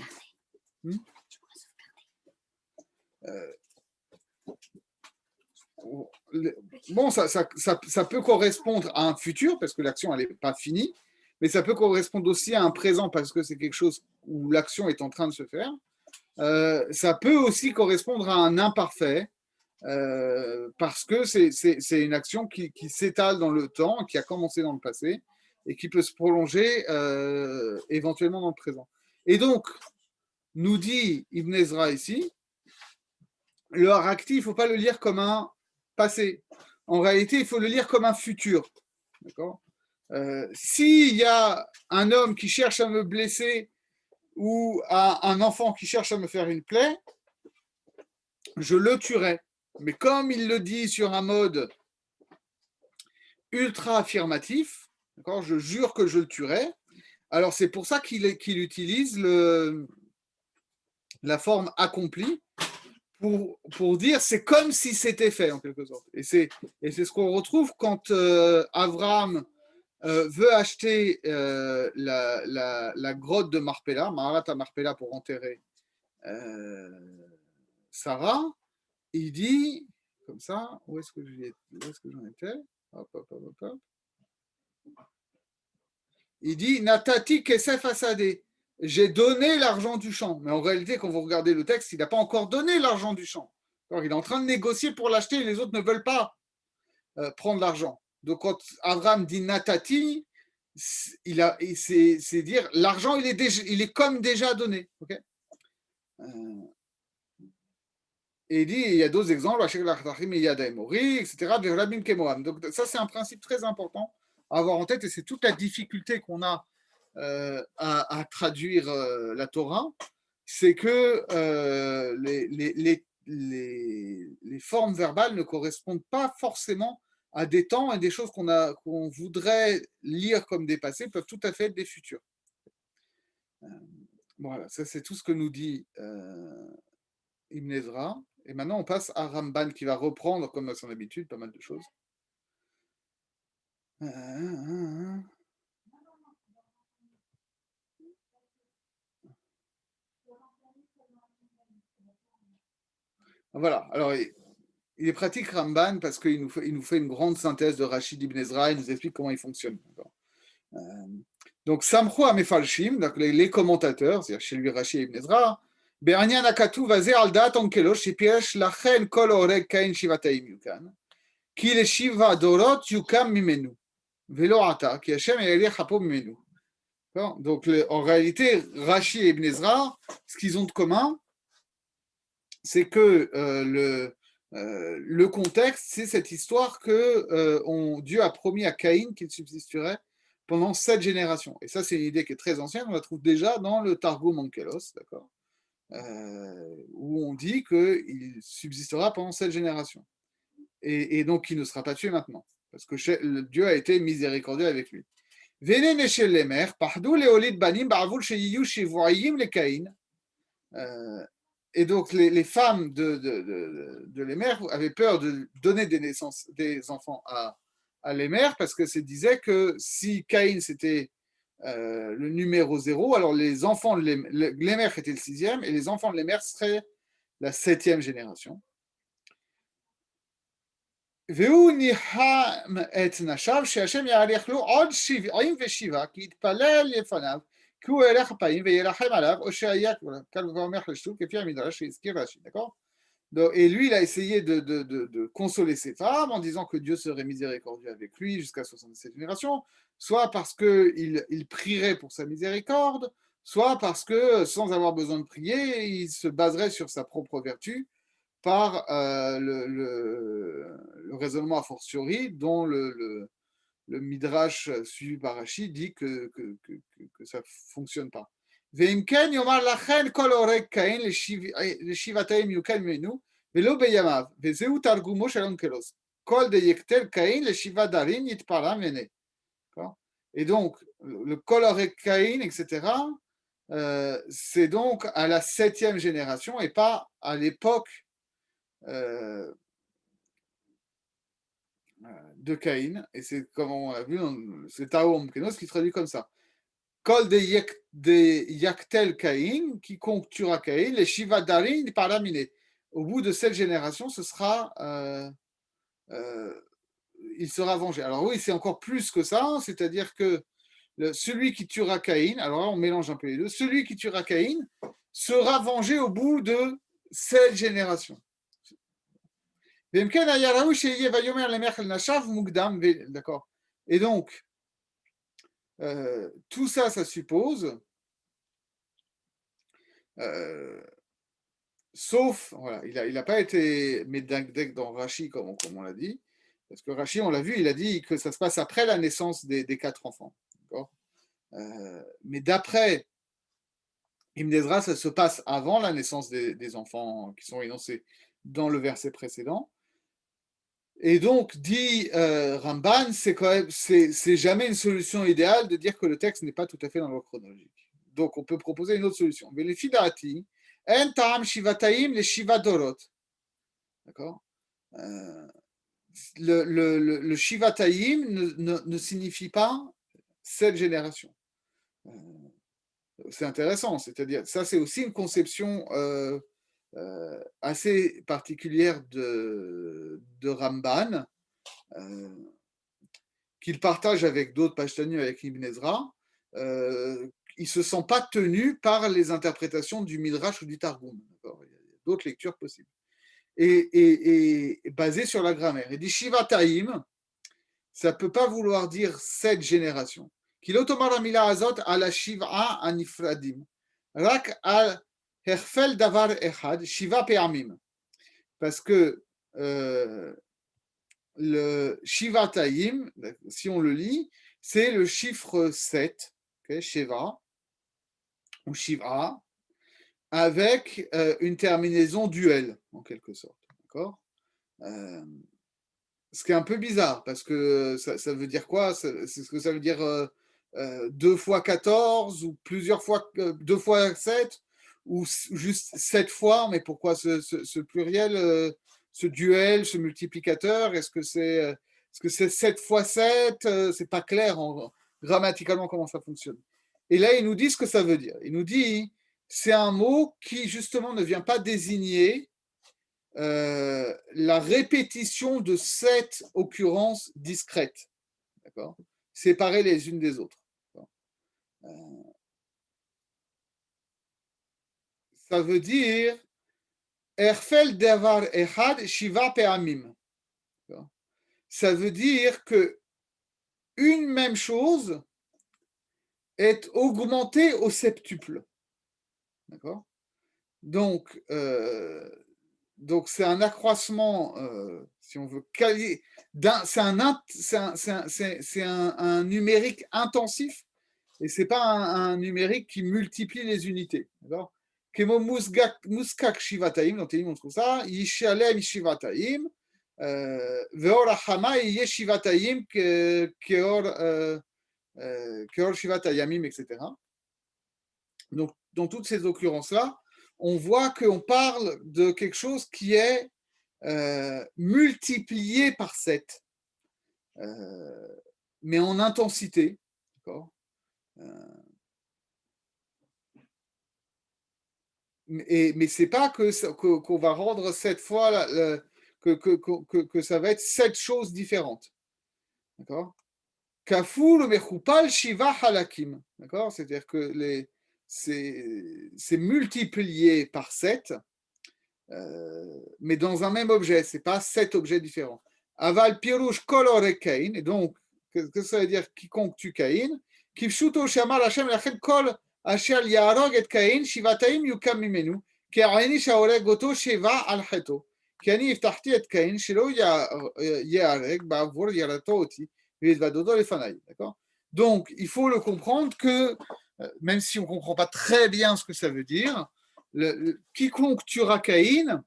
Bon, ça peut correspondre à un futur, parce que l'action, elle n'est pas finie, mais ça peut correspondre aussi à un présent, parce que c'est quelque chose où l'action est en train de se faire. Ça peut aussi correspondre à un imparfait, parce que c'est une action qui s'étale dans le temps, qui a commencé dans le passé, et qui peut se prolonger éventuellement dans le présent. Et donc, nous dit Ibn Ezra ici, le harakti, il ne faut pas le lire comme un passé. En réalité, il faut le lire comme un futur. D'accord? S'il y a un homme qui cherche à me blesser ou un enfant qui cherche à me faire une plaie, je le tuerai. Mais comme il le dit sur un mode ultra affirmatif, d'accord, je jure que je le tuerai, Alors, c'est pour ça qu'il utilise la forme accomplie pour dire c'est comme si c'était fait, en quelque sorte. Et c'est ce qu'on retrouve quand Abraham veut acheter la grotte de Marpella, Maharat Marpella, pour enterrer Sarah. Il dit, comme ça, où est-ce que j'en étais? Hop, hop, hop, hop, hop. Il dit Natati Kesef Assadeh. J'ai donné l'argent du champ. Mais en réalité, quand vous regardez le texte, il n'a pas encore donné l'argent du champ. Alors, il est en train de négocier pour l'acheter et les autres ne veulent pas prendre l'argent. Donc, quand Abraham dit Natati, c'est dire l'argent, il est comme déjà donné. Okay, et il dit il y a d'autres exemples, etc. Donc, ça, c'est un principe très important à avoir en tête et c'est toute la difficulté qu'on a à traduire la Torah, c'est que les formes verbales ne correspondent pas forcément à des temps et des choses qu'on voudrait lire comme des passés peuvent tout à fait être des futurs. Voilà, ça c'est tout ce que nous dit Ibn Ezra. Et maintenant on passe à Ramban qui va reprendre, comme à son habitude, pas mal de choses. Voilà, alors il est pratique Ramban parce qu'il nous fait une grande synthèse de Rachid Ibn Ezra, il nous explique comment il fonctionne. Donc, Samchu Amefalshim, donc les commentateurs, c'est-à-dire chez lui Rachid Ibn Ezra, Be'anyan akatu vaze al da'at onkelosh, shepiesh lachen kol oreg kain shivataim yukan, ki le shiva dorot yukam mimenu, velo ata, ki Hashem yelech hapo mimenu. Donc, en réalité, Rachid et Ibn Ezra, ce qu'ils ont de commun, c'est que le contexte, c'est cette histoire que Dieu a promis à Caïn qu'il subsisterait pendant 7 générations. Et ça, c'est une idée qui est très ancienne, on la trouve déjà dans le Targum Onkelos, d'accord, où on dit qu'il subsistera pendant 7 générations. Et donc, il ne sera pas tué maintenant, parce que Dieu a été miséricordieux avec lui. Venen shel lemer, pardou leolid banim ba'avul sheyiyu shivuayim le Caïn. Et donc, les femmes de Lémer avaient peur de donner des enfants à Lémer parce que se disait que si Caïn c'était le numéro 0, alors les enfants de Lémer étaient le 6e et les enfants de Lémer seraient la 7e génération. והוא ניחם את נשיו שהשם יאריך לו עוד 77 כי יתפלל לפניו כי הוא ילך אפיים וילחם עליו או שהיה קל וחומר לשוב כפי המדרש שהזכיר רש"י, d'accord? Et lui, il a essayé de consoler ses femmes en disant que Dieu serait miséricordieux avec lui jusqu'à 77 générations, soit parce qu'il prierait pour sa miséricorde, soit parce que sans avoir besoin de prier, il se baserait sur sa propre vertu par le raisonnement a fortiori dont le Midrash suivi par Rachid dit que ça ne fonctionne pas. ואם כן יאמר לכן כל הורג קין לשבעתיים יוקל ממנו ולא בימיו, וזהו תרגומו של אונקלוס. כל דיקטל קין לשבעה דרים יתפרע מנה. Et donc, le kol horeg Caïn, etc., c'est donc à la 7e génération et pas à l'époque de Caïn, et c'est comme on l'a vu, c'est Taom Kenos qui traduit comme ça. Kol de Yaktel Caïn, quiconque tuera Caïn, les Shiva Darin par la minée. Au bout de cette génération, ce sera, il sera vengé. Alors oui, c'est encore plus que ça, c'est-à-dire que celui qui tuera Caïn, alors là on mélange un peu les deux, celui qui tuera Caïn sera vengé au bout de cette génération. D'accord. Et donc, tout ça, ça suppose, sauf, voilà, il n'a pas été médagdek dans Rashi, comme on l'a dit, parce que Rashi, on l'a vu, il a dit que ça se passe après la naissance des 4 enfants. D'accord, mais d'après Ibn Ezra, ça se passe avant la naissance des enfants qui sont énoncés dans le verset précédent. Et donc, dit Ramban, c'est jamais une solution idéale de dire que le texte n'est pas tout à fait dans l'ordre chronologique. Donc, on peut proposer une autre solution. Mais les fidati, en ta'am shivataim les shiva dorot. D'accord. Le shivataim ne signifie pas cette génération. C'est intéressant, c'est-à-dire, ça c'est aussi une conception assez particulière de Ramban, qu'il partage avec d'autres Pashtanim, avec Ibn Ezra. Il ne se sent pas tenu par les interprétations du Midrash ou du Targum. Il y a d'autres lectures possibles. Et basé sur la grammaire. Il dit Shivataim, ça ne peut pas vouloir dire cette génération. Kilotomar amila azot ala shiv'a anifradim. Rak al herfel davar echad, shiva pe'amim. Parce que le Shiva Taïm, si on le lit, c'est le chiffre 7, okay, Shiva, ou Shiva, avec une terminaison duel, en quelque sorte. D'accord, ce qui est un peu bizarre, parce que ça veut dire quoi? C'est ce que ça veut dire 2 fois 14, ou plusieurs fois 2 fois 7, ou juste 7 fois, mais pourquoi ce pluriel, ce duel, ce multiplicateur? Est-ce que c'est 7 fois 7? C'est pas clair grammaticalement comment ça fonctionne. Et là, il nous dit ce que ça veut dire. Il nous dit, c'est un mot qui justement ne vient pas désigner la répétition de 7 occurrences discrètes, d'accord, séparées les unes des autres. Ça veut dire Erfel Davar Echad Shiva Pe'amim. Ça veut dire que une même chose est augmentée au septuple. D'accord. Donc c'est un accroissement, si on veut, c'est un numérique intensif, et ce n'est pas un numérique qui multiplie les unités. D'accord. Kemo muskak shivataim, dans Télim on trouve ça, yishalem shivataim, veor achama yiye shivataim keor shivatayamim, etc. Donc, dans toutes ces occurrences-là, on voit qu'on parle de quelque chose qui est multiplié par 7, mais en intensité. D'accord. Mais ce n'est pas qu'on va rendre 7 fois, que ça va être 7 choses différentes. D'accord. Kaful mechupal shiva halakim. D'accord. C'est-à-dire que c'est multiplié par 7, mais dans un même objet, ce n'est pas 7 objets différents. Aval pirouche kolor kain, et donc, qu'est-ce que ça veut dire quiconque tue Caïn? Kipshuto shamar Hashem lachem kol asher yarog et Caïn, shivataim yukam mimenu, כי העני שההורג אותו שבע על חטאו, כי אני הבטחתי את קין שלא ייהרג בעבור ירתו אותי והתוודותו לפניי. D'accord? Donc, il faut le comprendre que, même si on ne comprend pas très bien ce que ça veut dire, quiconque tuera Caïn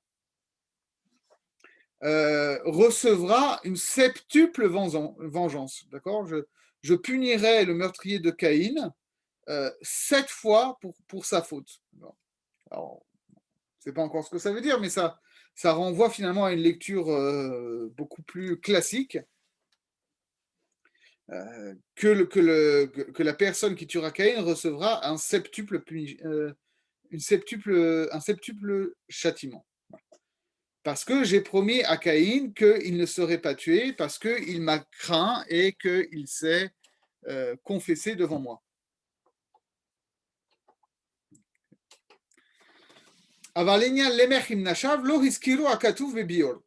recevra une septuple vengeance. D'accord. Je punirai le meurtrier de Caïn 7 fois pour sa faute. Alors, je ne sais pas encore ce que ça veut dire, mais ça renvoie finalement à une lecture beaucoup plus classique, que la personne qui tuera Caïn recevra un septuple châtiment. Parce que j'ai promis à Caïn qu'il ne serait pas tué, parce qu'il m'a craint et qu'il s'est confessé devant moi.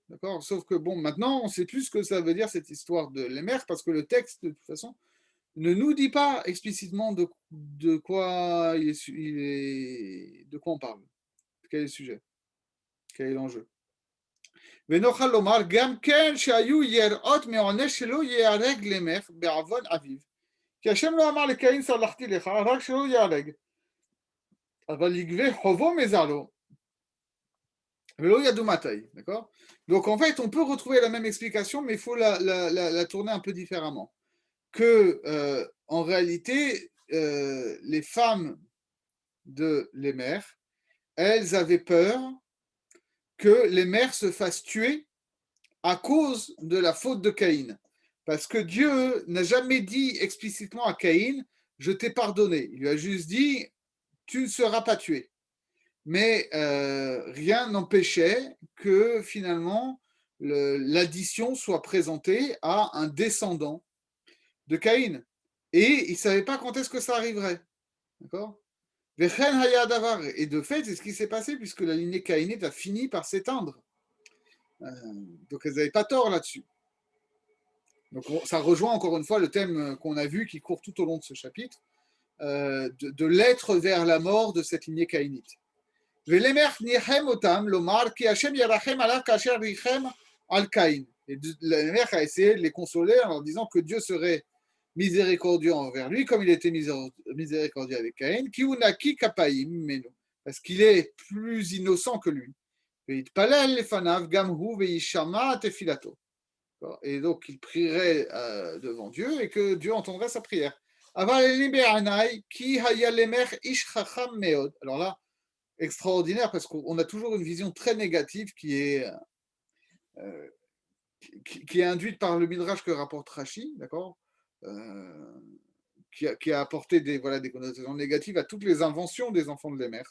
D'accord. Sauf que bon, maintenant, on ne sait plus ce que ça veut dire cette histoire de l'émer, parce que le texte, de toute façon, ne nous dit pas explicitement de quoi de quoi on parle, quel est le sujet, quel est l'enjeu. ונוכל לומר גם כן שהיו יראות מעונש שלא ייהרג למך בעוון אביו. כי השם לא אמר לקין סלחתי לך, רק שלא ייהרג. אבל יגבה חובו מזרעו. D'accord? Donc en fait, on peut retrouver la même explication, mais il faut la tourner un peu différemment. Que en réalité, les femmes de les mères, elles avaient peur que les mères se fassent tuer à cause de la faute de Caïn. Parce que Dieu n'a jamais dit explicitement à Caïn, je t'ai pardonné. Il lui a juste dit, tu ne seras pas tué. Mais rien n'empêchait que finalement l'addition soit présentée à un descendant de Caïn. Et il ne savait pas quand est-ce que ça arriverait. D'accord? Et de fait, c'est ce qui s'est passé puisque la lignée caïnite a fini par s'éteindre. Donc elles n'avaient pas tort là-dessus. Donc ça rejoint encore une fois le thème qu'on a vu qui court tout au long de ce chapitre, de l'être vers la mort de cette lignée caïnite. Et la mère a essayé de les consoler en leur disant que Dieu serait miséricordieux envers lui, comme il était miséricordieux avec Caïn, parce qu'il est plus innocent que lui. Et donc il prierait devant Dieu et que Dieu entendrait sa prière. Alors là, extraordinaire parce qu'on a toujours une vision très négative euh, qui est induite par le midrash que rapporte Rashi, d'accord, qui a apporté des connotations négatives à toutes les inventions des enfants de Lémer.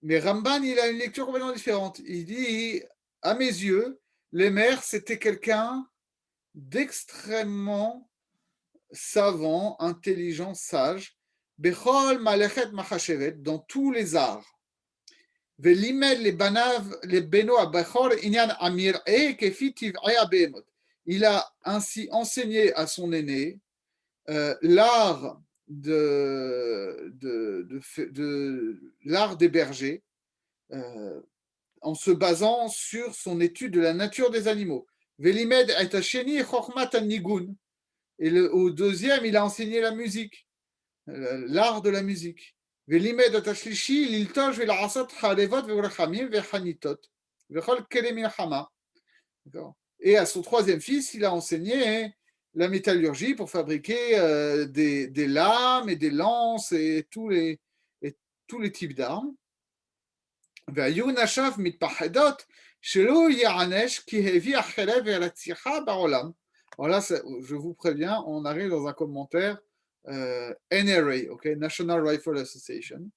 Mais Ramban, il a une lecture complètement différente. Il dit, à mes yeux, Lémer, c'était quelqu'un d'extrêmement savant, intelligent, sage, Bechol Malechet Machashevet, dans tous les arts. Il a ainsi enseigné à son aîné l'art l'art des bergers en se basant sur son étude de la nature des animaux. Et au deuxième, il a enseigné la musique, l'art de la musique. Et à son troisième fils, il a enseigné la métallurgie pour fabriquer des lames et des lances et tous les types d'armes. Alors là, je vous préviens, on arrive dans un commentaire NRA, okay, National Rifle Association.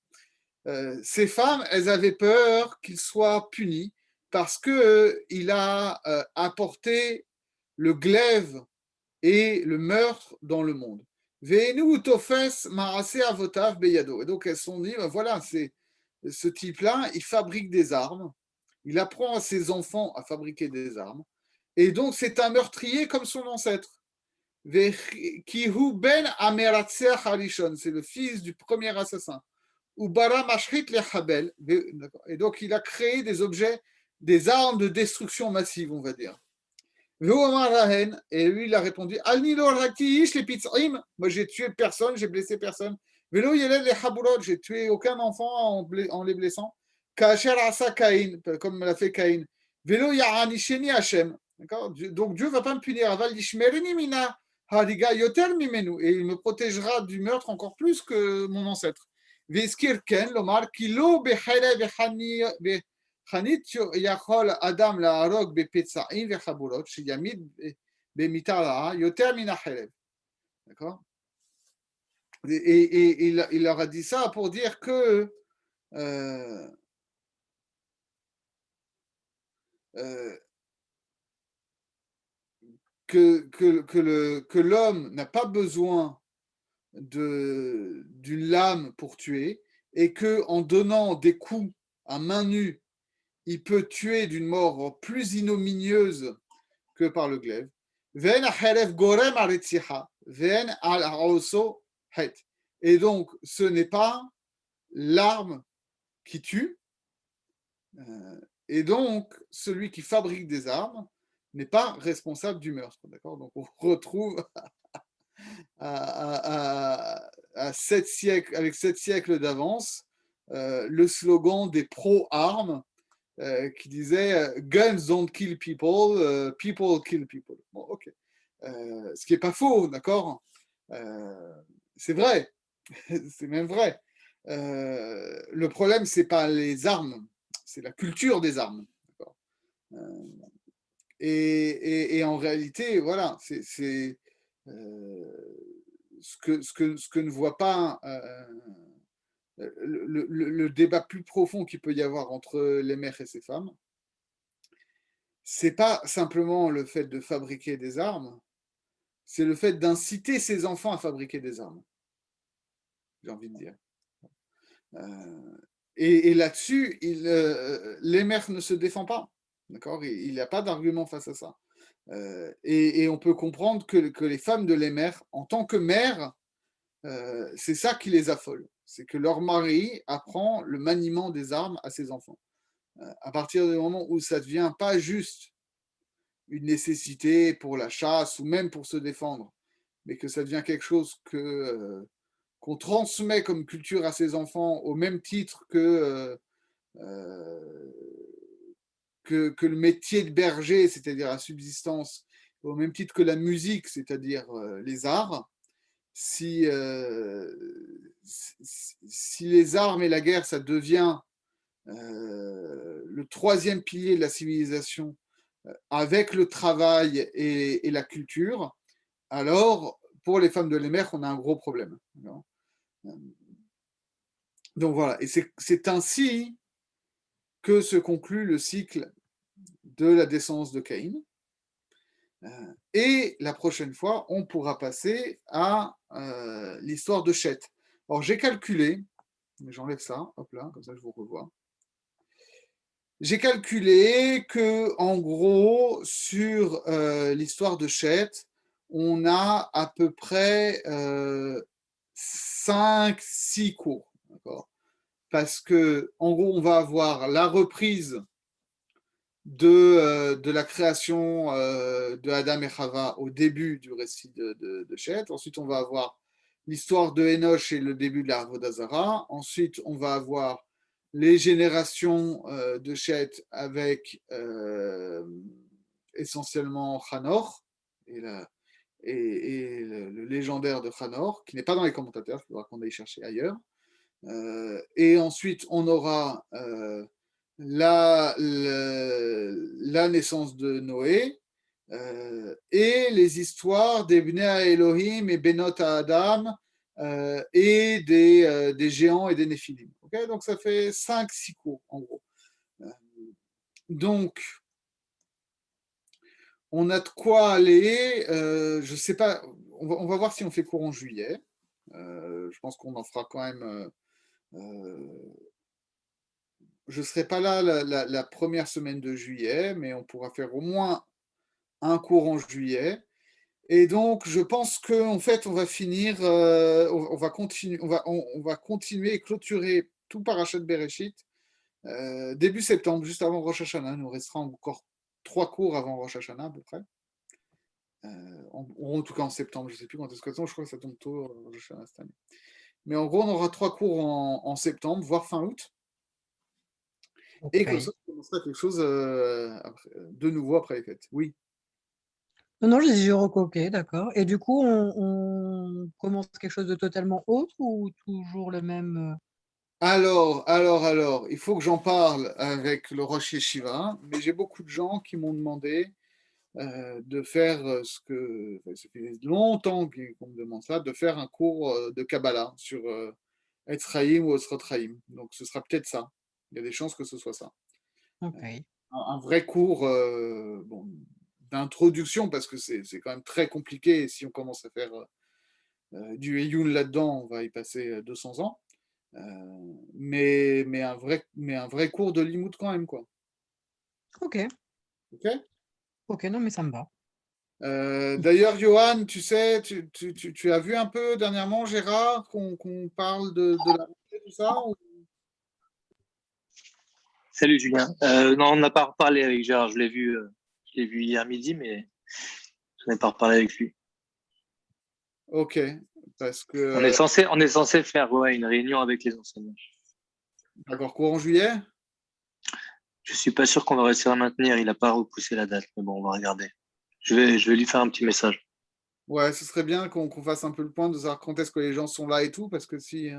Ces femmes, elles avaient peur qu'il soit puni parce qu'il a apporté le glaive et le meurtre dans le monde. Et donc elles se sont dit, ben voilà, c'est ce type-là, il fabrique des armes, il apprend à ses enfants à fabriquer des armes, et donc c'est un meurtrier comme son ancêtre. C'est le fils du premier assassin. Et donc il a créé des objets, des armes de destruction massive, on va dire. Et lui, il a répondu, moi j'ai tué personne, j'ai blessé personne. J'ai tué aucun enfant en les blessant. Comme l'a fait Caïn. Donc Dieu ne va pas me punir. Et il me protégera du meurtre encore plus que mon ancêtre. חנית יכול אדם להרוג בפצעים וחבורות שימיד במיתה רעה יותר מן החרב. D'accord? Et il leur a dit ça pour dire euh, euh, que l'homme n'a pas besoin d'une lame pour tuer et qu'en donnant des coups à main nue, il peut tuer d'une mort plus ignominieuse que par le glaive. Et donc, ce n'est pas l'arme qui tue, et donc celui qui fabrique des armes n'est pas responsable du meurtre. D'accord? Donc, on retrouve à 7 siècles, avec 7 siècles d'avance, le slogan des pro-armes qui disait Guns don't kill people, people kill people. Bon, ok. Ce qui n'est pas faux, d'accord. C'est vrai, c'est même vrai. Le problème, c'est pas les armes, c'est la culture des armes. Et en réalité, voilà, c'est ce que ne voit pas le débat plus profond qu'il peut y avoir entre les mères et ces femmes. C'est pas simplement le fait de fabriquer des armes, c'est le fait d'inciter ses enfants à fabriquer des armes, j'ai envie de dire. Et là-dessus, l'émer ne se défend pas. D'accord. Il n'y a pas d'argument face à ça. Et on peut comprendre que les femmes de l'émer, en tant que mères, c'est ça qui les affole. C'est que leur mari apprend le maniement des armes à ses enfants. À partir du moment où ça ne devient pas juste une nécessité pour la chasse ou même pour se défendre, mais que ça devient quelque chose qu'on transmet comme culture à ses enfants au même titre que le métier de berger, c'est-à-dire la subsistance, au même titre que la musique, c'est-à-dire les arts, si les armes et la guerre, ça devient le troisième pilier de la civilisation avec le travail et la culture, alors pour les femmes de l'émer, on a un gros problème. Donc voilà, et c'est ainsi que se conclut le cycle de la descendance de Caïn. Et la prochaine fois, on pourra passer à l'histoire de Chet. Alors j'ai calculé, j'enlève ça, hop là, comme ça je vous revois. J'ai calculé que, en gros, sur l'histoire de Chet, on a à peu près 5-6 cours. D'accord. Parce que, en gros, on va avoir la reprise de la création de Adam et Chava au début du récit de Chet. Ensuite, on va avoir l'histoire de Enoch et le début de la Avodah Zarah. Ensuite, on va avoir les générations de Chet avec essentiellement Hanor et le légendaire de Hanor, qui n'est pas dans les commentateurs, il faudra qu'on aille chercher ailleurs. Et ensuite, on aura la naissance de Noé et les histoires des Bnei Elohim et Benot Adam et des géants et des Néphilim. Okay, donc ça fait 5-6 cours en gros. Donc, on a de quoi aller. Je ne sais pas, on va voir si on fait cours en juillet. Je pense qu'on en fera quand même. Je ne serai pas là la première semaine de juillet, mais on pourra faire au moins un cours en juillet. Et donc, je pense qu'en fait, on va finir, on va continuer, on va continuer et clôturer tout Parashat Bereshit début septembre, juste avant Rosh Hashanah. Il nous restera encore 3 cours avant Rosh Hashanah à peu près. En tout cas en septembre, je ne sais plus quand est-ce que ça tombe, je crois que ça tombe tôt Rosh Hashanah cette année. Mais en gros, on aura 3 cours en septembre, voire fin août. Et comme ça, on commencera quelque chose de nouveau après les fêtes. Oui. Non, je dis ok, d'accord. Et du coup, on commence quelque chose de totalement autre ou toujours le même Alors, il faut que j'en parle avec le Rosh Yeshiva, mais j'ai beaucoup de gens qui m'ont demandé de faire ça fait longtemps qu'on me demande ça, de faire un cours de Kabbalah sur Etz Chaim ou Osrot Chaim. Donc ce sera peut-être ça. Il y a des chances que ce soit ça. Ok. Un vrai cours d'introduction, parce que c'est quand même très compliqué. Et si on commence à faire du Eyun là-dedans, on va y passer 200 ans. Mais un vrai cours de limoud quand même, quoi. Ok. Ok. Ok, non, mais ça me va. D'ailleurs, Johan, tu sais, tu as vu un peu dernièrement, Gérard, qu'on parle de la rentrée, tout ça Salut Julien. Non, on n'a pas reparlé avec Gérard. Je l'ai vu hier midi, mais je n'ai pas reparlé avec lui. Ok, parce que On est censé faire une réunion avec les enseignants. D'accord, courant juillet? Je suis pas sûr qu'on va réussir à maintenir. Il n'a pas repoussé la date, mais bon, on va regarder. Je vais lui faire un petit message. Ouais, ce serait bien qu'on fasse un peu le point de savoir quand est-ce que les gens sont là et tout, parce que si,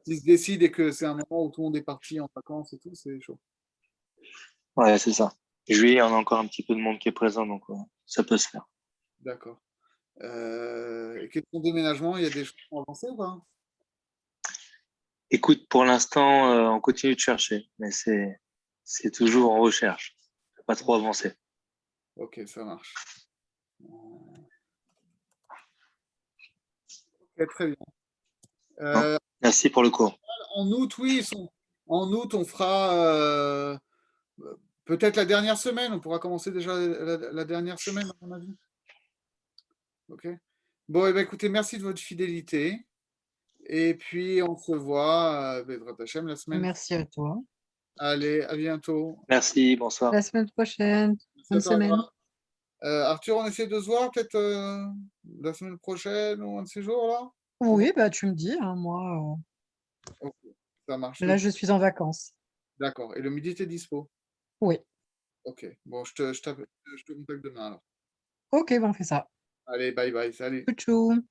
s'ils se décident et que c'est un moment où tout le monde est parti en vacances et tout, c'est chaud. Ouais, c'est ça. Juillet, il y en a encore un petit peu de monde qui est présent, donc ça peut se faire. D'accord. Et question déménagement, il y a des choses qui ont avancé ou pas? Écoute, pour l'instant, on continue de chercher, mais c'est toujours en recherche. Pas trop avancé. Ok, ça marche. Ok, très bien. Hein. Euh, Merci pour le cours. En août, oui, en août, on fera peut-être la dernière semaine. On pourra commencer déjà la dernière semaine, à mon avis. Ok. Bon, eh ben, écoutez, merci de votre fidélité. Et puis, on se voit, Bezrat Hachem, la semaine. Merci à toi. Allez, à bientôt. Merci, bonsoir. La semaine prochaine. Merci à Bonne toi, semaine. Laura. Arthur, on essaie de se voir peut-être la semaine prochaine ou un de ces jours-là? Oui, bah tu me dis, hein, moi, Ok, ça marche. là, je suis en vacances. D'accord. Et le midi, tu es dispo? Oui. Ok. Bon, je te contacte demain alors. Ok, bon, on fait ça. Allez, bye bye. Salut. Tchou tchou.